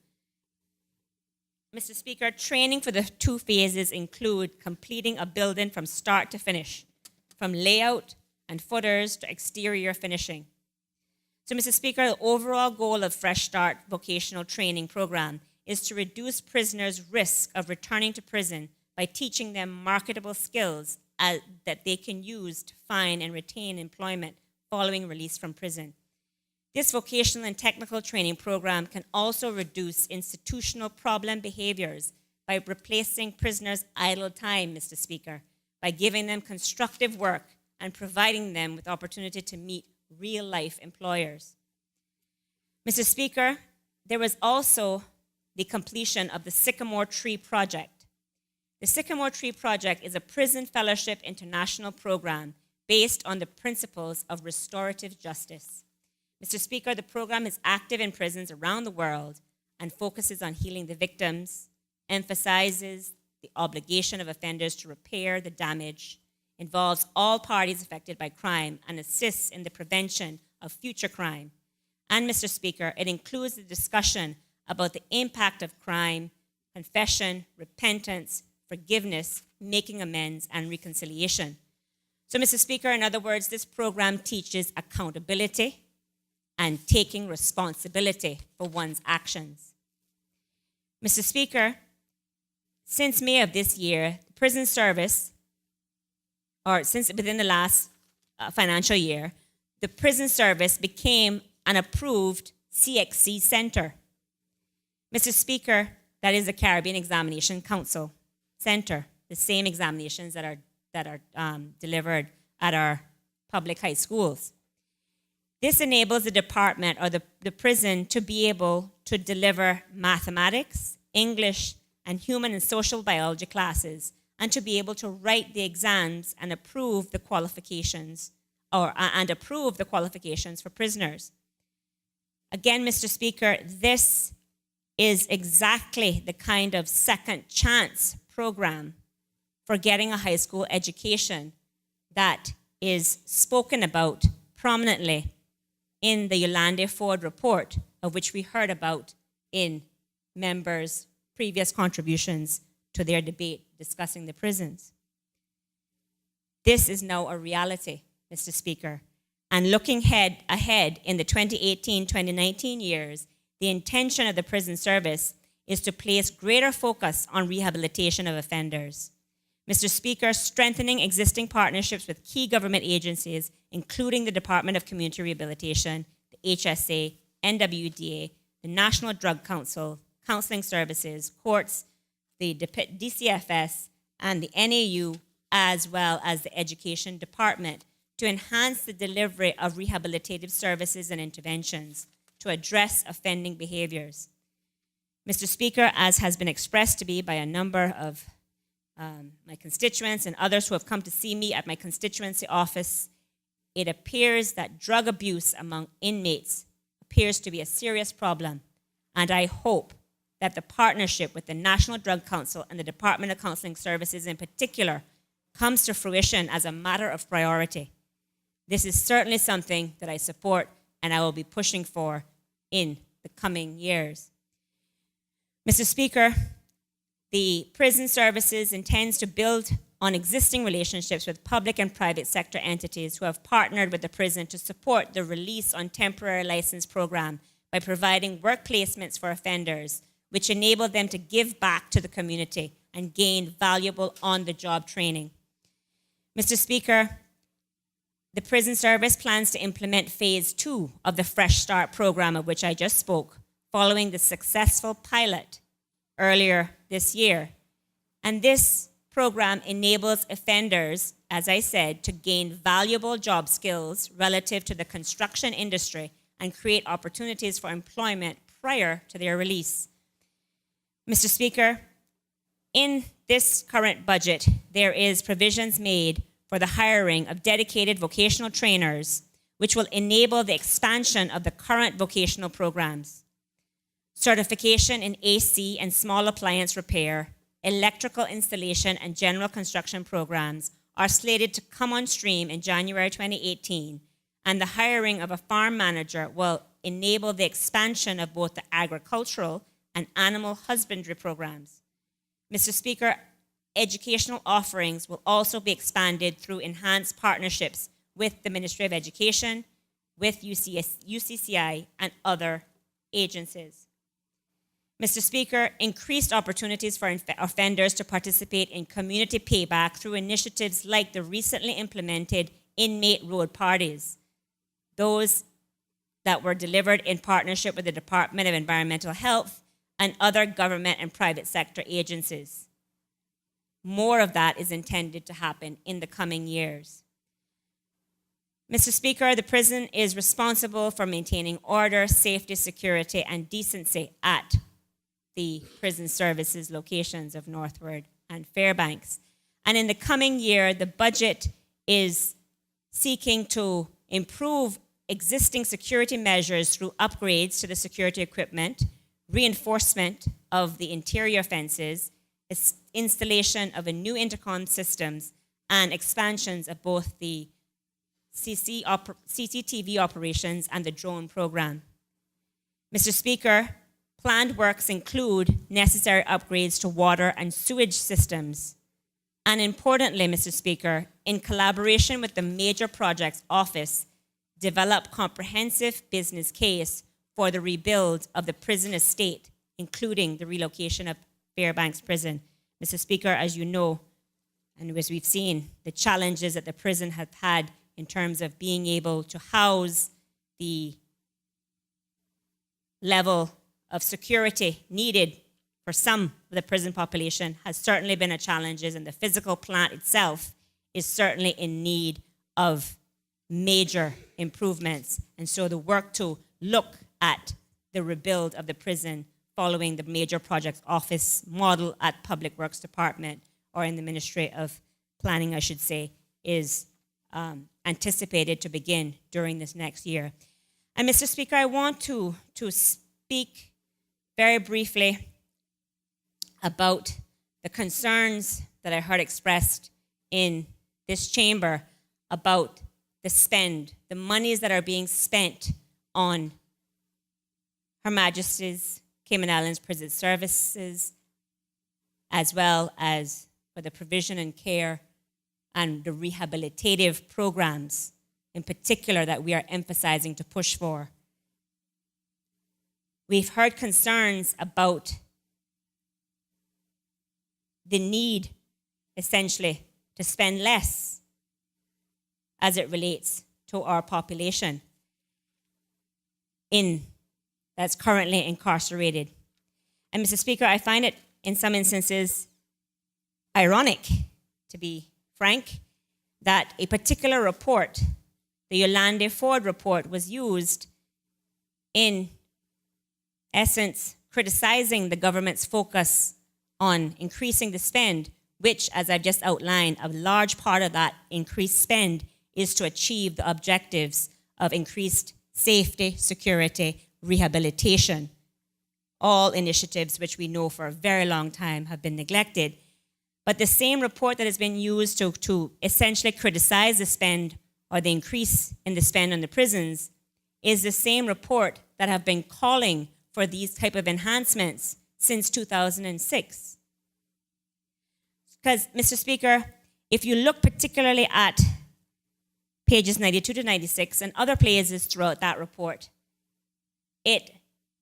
Mr. Speaker, training for the 2 phases include completing a building from start to finish, from layout and footers to exterior finishing. So, Mr. Speaker, the overall goal of Fresh Start vocational training program is to reduce prisoners' risk of returning to prison by teaching them marketable skills that they can use to find and retain employment following release from prison. This vocational and technical training program can also reduce institutional problem behaviors by replacing prisoners' idle time, Mr. Speaker, by giving them constructive work and providing them with opportunity to meet real-life employers. Mr. Speaker, there was also the completion of the Sycamore Tree Project. The Sycamore Tree Project is a prison fellowship international program based on the principles of restorative justice. Mr. Speaker, the program is active in prisons around the world and focuses on healing the victims, emphasizes the obligation of offenders to repair the damage, involves all parties affected by crime, and assists in the prevention of future crime. And, Mr. Speaker, it includes the discussion about the impact of crime, confession, repentance, forgiveness, making amends, and reconciliation. So, Mr. Speaker, in other words, this program teaches accountability and taking responsibility for one's actions. Mr. Speaker, since May of this year, the prison service, or since within the last financial year, the prison service became an approved CXC center. Mr. Speaker, that is the Caribbean Examination Council Center, the same examinations that are delivered at our public high schools. This enables the department or the prison to be able to deliver mathematics, English, and human and social biology classes, and to be able to write the exams and approve the qualifications for prisoners. Again, Mr. Speaker, this is exactly the kind of second chance program for getting a high school education that is spoken about prominently in the Yolande Ford report, of which we heard about in members' previous contributions to their debate discussing the prisons. This is now a reality, Mr. Speaker. And looking ahead in the 2018-2019 years, the intention of the prison service is to place greater focus on rehabilitation of offenders. Mr. Speaker, strengthening existing partnerships with key government agencies, including the Department of Community Rehabilitation, the HSA, NWDA, the National Drug Council, Counseling Services, courts, the DCFS, and the NAU, as well as the Education Department, to enhance the delivery of rehabilitative services and interventions to address offending behaviors. Mr. Speaker, as has been expressed to me by a number of my constituents and others who have come to see me at my constituency office, it appears that drug abuse among inmates appears to be a serious problem, and I hope that the partnership with the National Drug Council and the Department of Counseling Services in particular comes to fruition as a matter of priority. This is certainly something that I support and I will be pushing for in the coming years. Mr. Speaker, the prison services intends to build on existing relationships with public and private sector entities who have partnered with the prison to support the release on temporary license program by providing work placements for offenders, which enable them to give back to the community and gain valuable on-the-job training. Mr. Speaker, the prison service plans to implement phase 2 of the Fresh Start program of which I just spoke, following the successful pilot earlier this year. And this program enables offenders, as I said, to gain valuable job skills relative to the construction industry and create opportunities for employment prior to their release. Mr. Speaker, in this current budget, there is provisions made for the hiring of dedicated vocational trainers, which will enable the expansion of the current vocational programs. Certification in AC and small appliance repair, electrical installation, and general construction programs are slated to come on stream in January 2018, and the hiring of a farm manager will enable the expansion of both the agricultural and animal husbandry programs. Mr. Speaker, educational offerings will also be expanded through enhanced partnerships with the Ministry of Education, with UCCI, and other agencies. Mr. Speaker, increased opportunities for offenders to participate in community payback through initiatives like the recently implemented inmate road parties, those that were delivered in partnership with the Department of Environmental Health and other government and private sector agencies. More of that is intended to happen in the coming years. Mr. Speaker, the prison is responsible for maintaining order, safety, security, and decency at the prison services locations of Northward and Fairbanks. And in the coming year, the budget is seeking to improve existing security measures through upgrades to the security equipment, reinforcement of the interior fences, installation of a new intercom systems, and expansions of both the CCTV operations and the drone program. Mr. Speaker, planned works include necessary upgrades to water and sewage systems. And importantly, Mr. Speaker, in collaboration with the Major Projects Office, develop comprehensive business case for the rebuild of the prison estate, including the relocation of Fairbanks Prison. Mr. Speaker, as you know, and as we've seen, the challenges that the prison has had in terms of being able to house the level of security needed for some of the prison population has certainly been a challenge, and the physical plant itself is certainly in need of major improvements. And so the work to look at the rebuild of the prison following the Major Projects Office model at Public Works Department, or in the Ministry of Planning, I should say, is anticipated to begin during this next year. And Mr. Speaker, I want to speak very briefly about the concerns that I heard expressed in this chamber about the spend, the monies that are being spent on Her Majesty's Cayman Islands Prison Services, as well as for the provision and care and the rehabilitative programs in particular that we are emphasizing to push for. We've heard concerns about the need, essentially, to spend less as it relates to our population that's currently incarcerated. And Mr. Speaker, I find it in some instances ironic, to be frank, that a particular report, the Yolande Ford report, was used in essence criticizing the government's focus on increasing the spend, which, as I've just outlined, a large part of that increased spend is to achieve the objectives of increased safety, security, rehabilitation, all initiatives which we know for a very long time have been neglected. But the same report that has been used to essentially criticize the spend or the increase in the spend on the prisons is the same report that have been calling for these type of enhancements since 2006. Because, Mr. Speaker, if you look particularly at pages 92 to 96 and other places throughout that report, it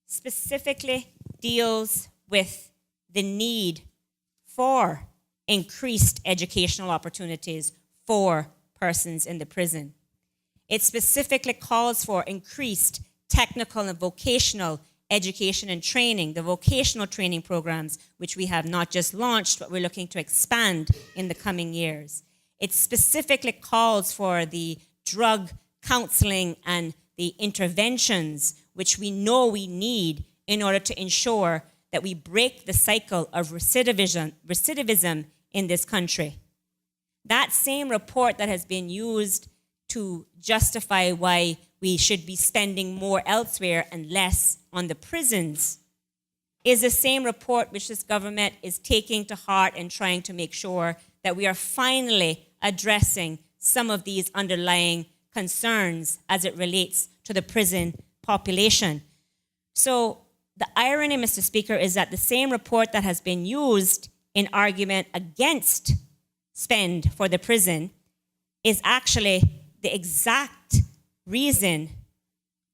specifically deals with the need for increased educational opportunities for persons in the prison. It specifically calls for increased technical and vocational education and training, the vocational training programs, which we have not just launched, but we're looking to expand in the coming years. It specifically calls for the drug counseling and the interventions, which we know we need in order to ensure that we break the cycle of recidivism in this country. That same report that has been used to justify why we should be spending more elsewhere and less on the prisons is the same report which this government is taking to heart and trying to make sure that we are finally addressing some of these underlying concerns as it relates to the prison population. So the irony, Mr. Speaker, is that the same report that has been used in argument against spend for the prison is actually the exact reason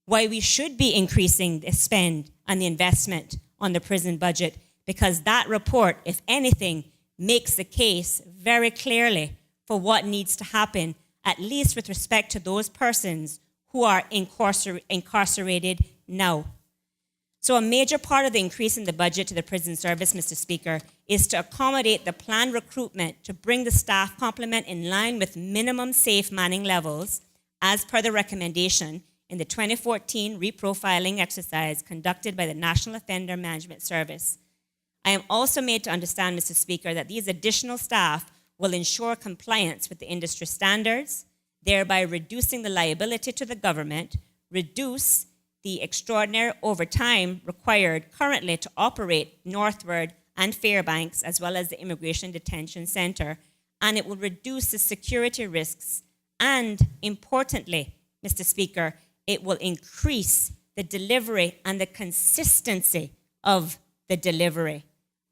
why we should be increasing the spend and the investment on the prison budget, because that report, if anything, makes the case very clearly for what needs to happen, at least with respect to those persons who are incarcerated now. So a major part of the increase in the budget to the prison service, Mr. Speaker, is to accommodate the planned recruitment to bring the staff complement in line with minimum safe manning levels as per the recommendation in the 2014 reprofiling exercise conducted by the National Offender Management Service. I am also made to understand, Mr. Speaker, that these additional staff will ensure compliance with the industry standards, thereby reducing the liability to the government, reduce the extraordinary overtime required currently to operate Northward and Fairbanks, as well as the Immigration Detention Center, and it will reduce the security risks. And importantly, Mr. Speaker, it will increase the delivery and the consistency of the delivery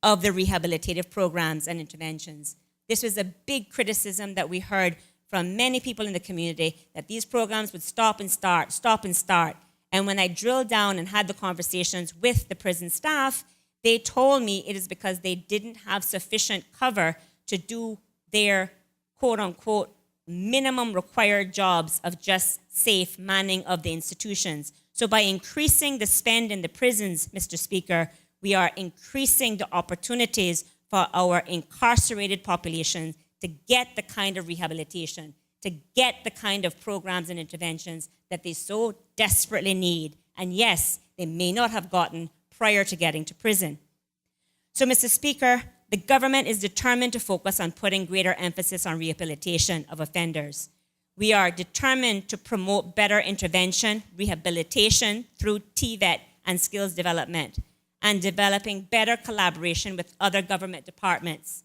of the rehabilitative programs and interventions. This was a big criticism that we heard from many people in the community, that these programs would stop and start. And when I drilled down and had the conversations with the prison staff, they told me it is because they didn't have sufficient cover to do their quote-unquote minimum required jobs of just safe manning of the institutions. So by increasing the spend in the prisons, Mr. Speaker, we are increasing the opportunities for our incarcerated population to get the kind of rehabilitation, to get the kind of programs and interventions that they so desperately need. And yes, they may not have gotten prior to getting to prison. So, Mr. Speaker, the government is determined to focus on putting greater emphasis on rehabilitation of offenders. We are determined to promote better intervention, rehabilitation through TVET and skills development, and developing better collaboration with other government departments.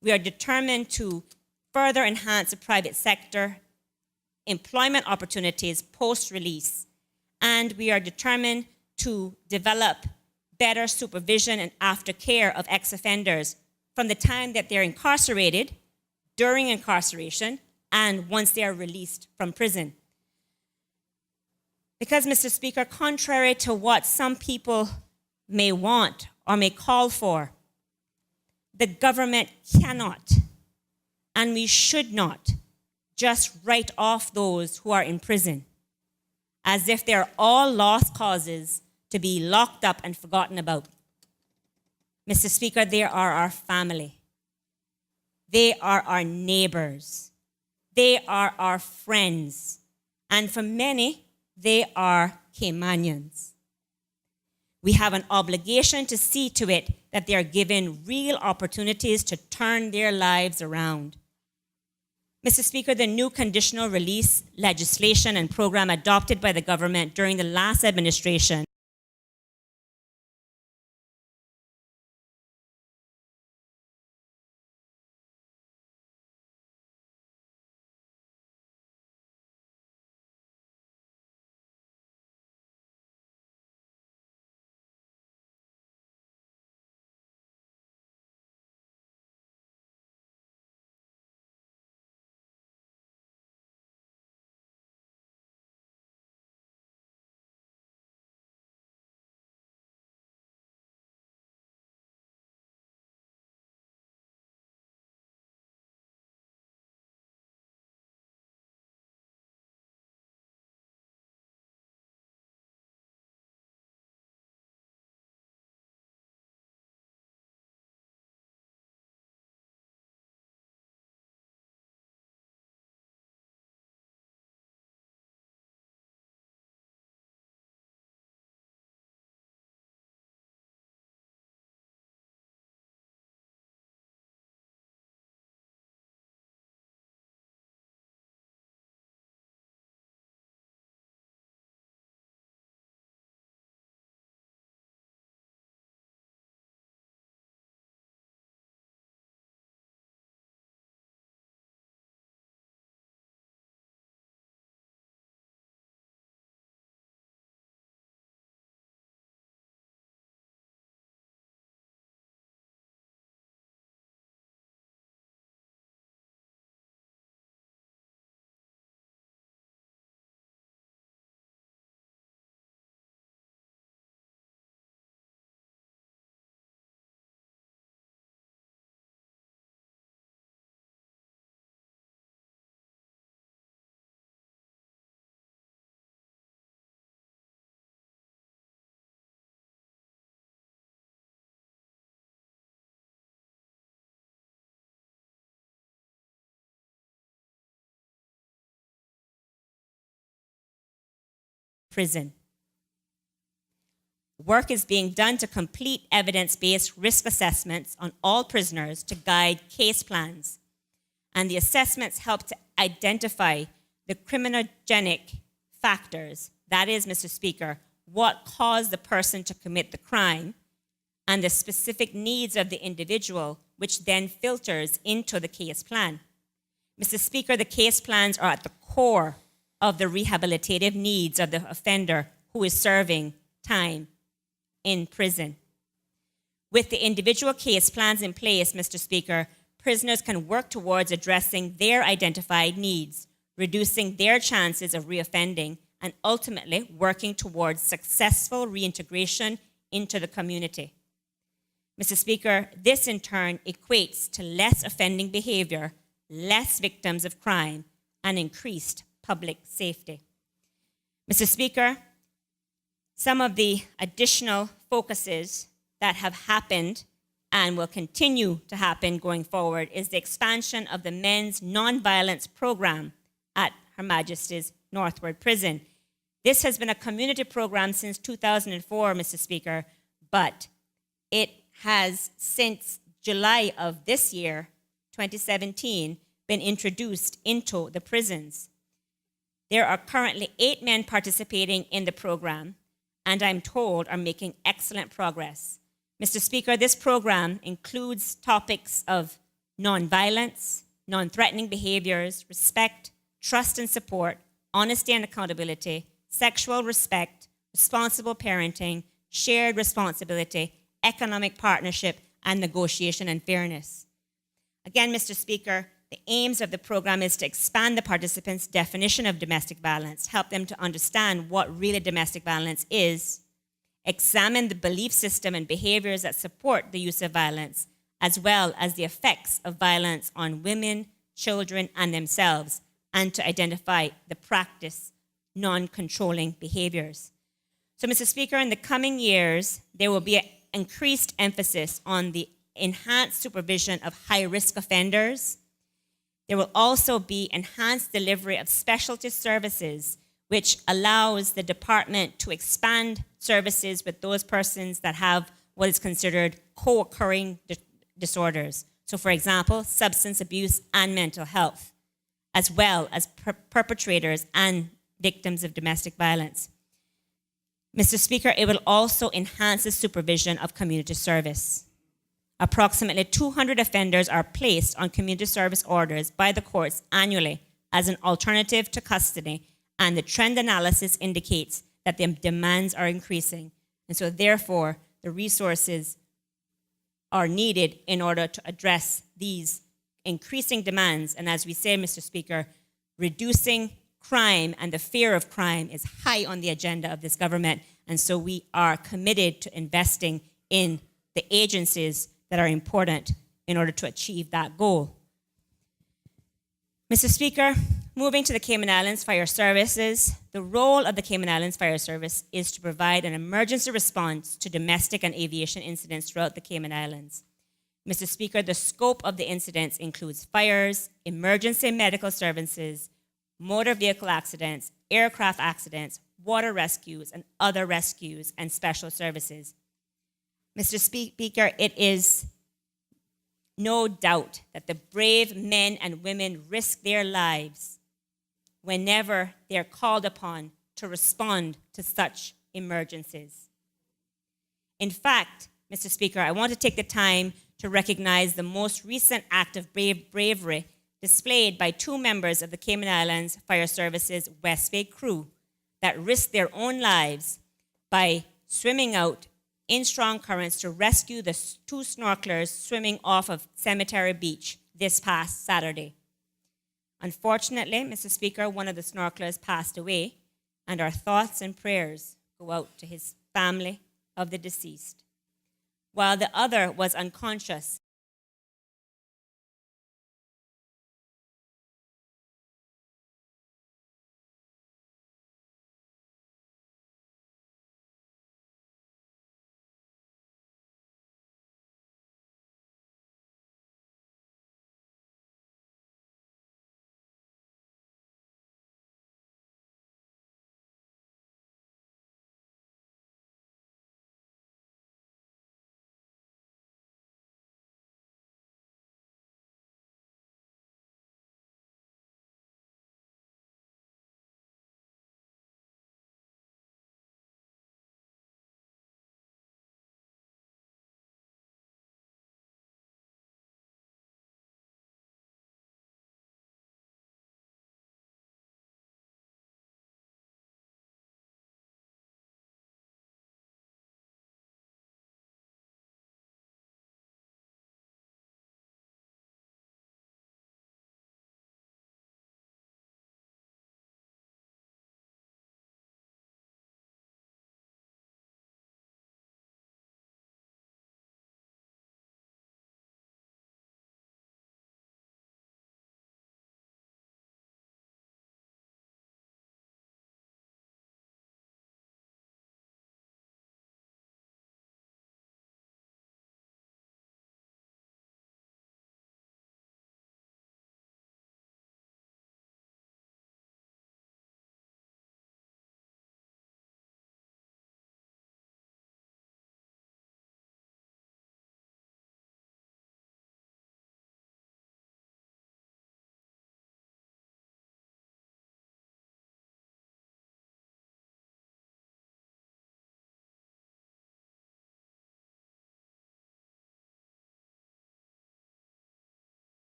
We are determined to further enhance the private sector employment opportunities post-release, and we are determined to develop better supervision and aftercare of ex-offenders from the time that they're incarcerated, during incarceration, and once they are released from prison. Because, Mr. Speaker, contrary to what some people may want or may call for, the government cannot, and we should not, just write off those who are in prison as if they're all lost causes to be locked up and forgotten about. Mr. Speaker, they are our family. They are our neighbors. They are our friends. And for many, they are Caymanians. We have an obligation to see to it that they are given real opportunities to turn their lives around. Mr. Speaker, the new conditional release legislation and program adopted by the government during the last administration prison. Work is being done to complete evidence-based risk assessments on all prisoners to guide case plans. And the assessments help to identify the criminogenic factors, that is, Mr. Speaker, what caused the person to commit the crime, and the specific needs of the individual, which then filters into the case plan. Mr. Speaker, the case plans are at the core of the rehabilitative needs of the offender who is serving time in prison. With the individual case plans in place, Mr. Speaker, prisoners can work towards addressing their identified needs, reducing their chances of reoffending, and ultimately working towards successful reintegration into the community. Mr. Speaker, this in turn equates to less offending behavior, less victims of crime, and increased public safety. Mr. Speaker, some of the additional focuses that have happened and will continue to happen going forward is the expansion of the men's nonviolence program at Her Majesty's Northward Prison. This has been a community program since 2004, Mr. Speaker, but it has since July of this year, 2017, been introduced into the prisons. There are currently 8 men participating in the program, and I'm told are making excellent progress. Mr. Speaker, this program includes topics of nonviolence, non-threatening behaviors, respect, trust and support, honesty and accountability, sexual respect, responsible parenting, shared responsibility, economic partnership, and negotiation and fairness. Again, Mr. Speaker, the aims of the program is to expand the participants' definition of domestic violence, help them to understand what really domestic violence is, examine the belief system and behaviors that support the use of violence, as well as the effects of violence on women, children, and themselves, and to identify the practice non-controlling behaviors. So, Mr. Speaker, in the coming years, there will be an increased emphasis on the enhanced supervision of high-risk offenders. There will also be enhanced delivery of specialty services, which allows the department to expand services with those persons that have what is considered co-occurring disorders. So, for example, substance abuse and mental health, as well as perpetrators and victims of domestic violence. Mr. Speaker, it will also enhance the supervision of community service. Approximately 200 offenders are placed on community service orders by the courts annually as an alternative to custody, and the trend analysis indicates that the demands are increasing. And so therefore, the resources are needed in order to address these increasing demands. And as we say, Mr. Speaker, reducing crime and the fear of crime is high on the agenda of this government. And so we are committed to investing in the agencies that are important in order to achieve that goal. Mr. Speaker, moving to the Cayman Islands Fire Services, the role of the Cayman Islands Fire Service is to provide an emergency response to domestic and aviation incidents throughout the Cayman Islands. Mr. Speaker, the scope of the incidents includes fires, emergency medical services, motor vehicle accidents, aircraft accidents, water rescues, and other rescues and special services. Mr. Speaker, it is no doubt that the brave men and women risk their lives whenever they're called upon to respond to such emergencies. In fact, Mr. Speaker, I want to take the time to recognize the most recent act of bravery displayed by 2 members of the Cayman Islands Fire Service's West Bay crew that risked their own lives by swimming out in strong currents to rescue the 2 snorkelers swimming off of Cemetery Beach this past Saturday. Unfortunately, Mr. Speaker, one of the snorkelers passed away, and our thoughts and prayers go out to his family of the deceased, while the other was unconscious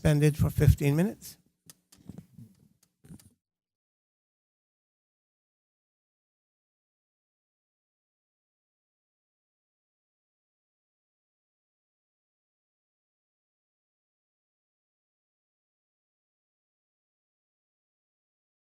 suspended for 15 minutes.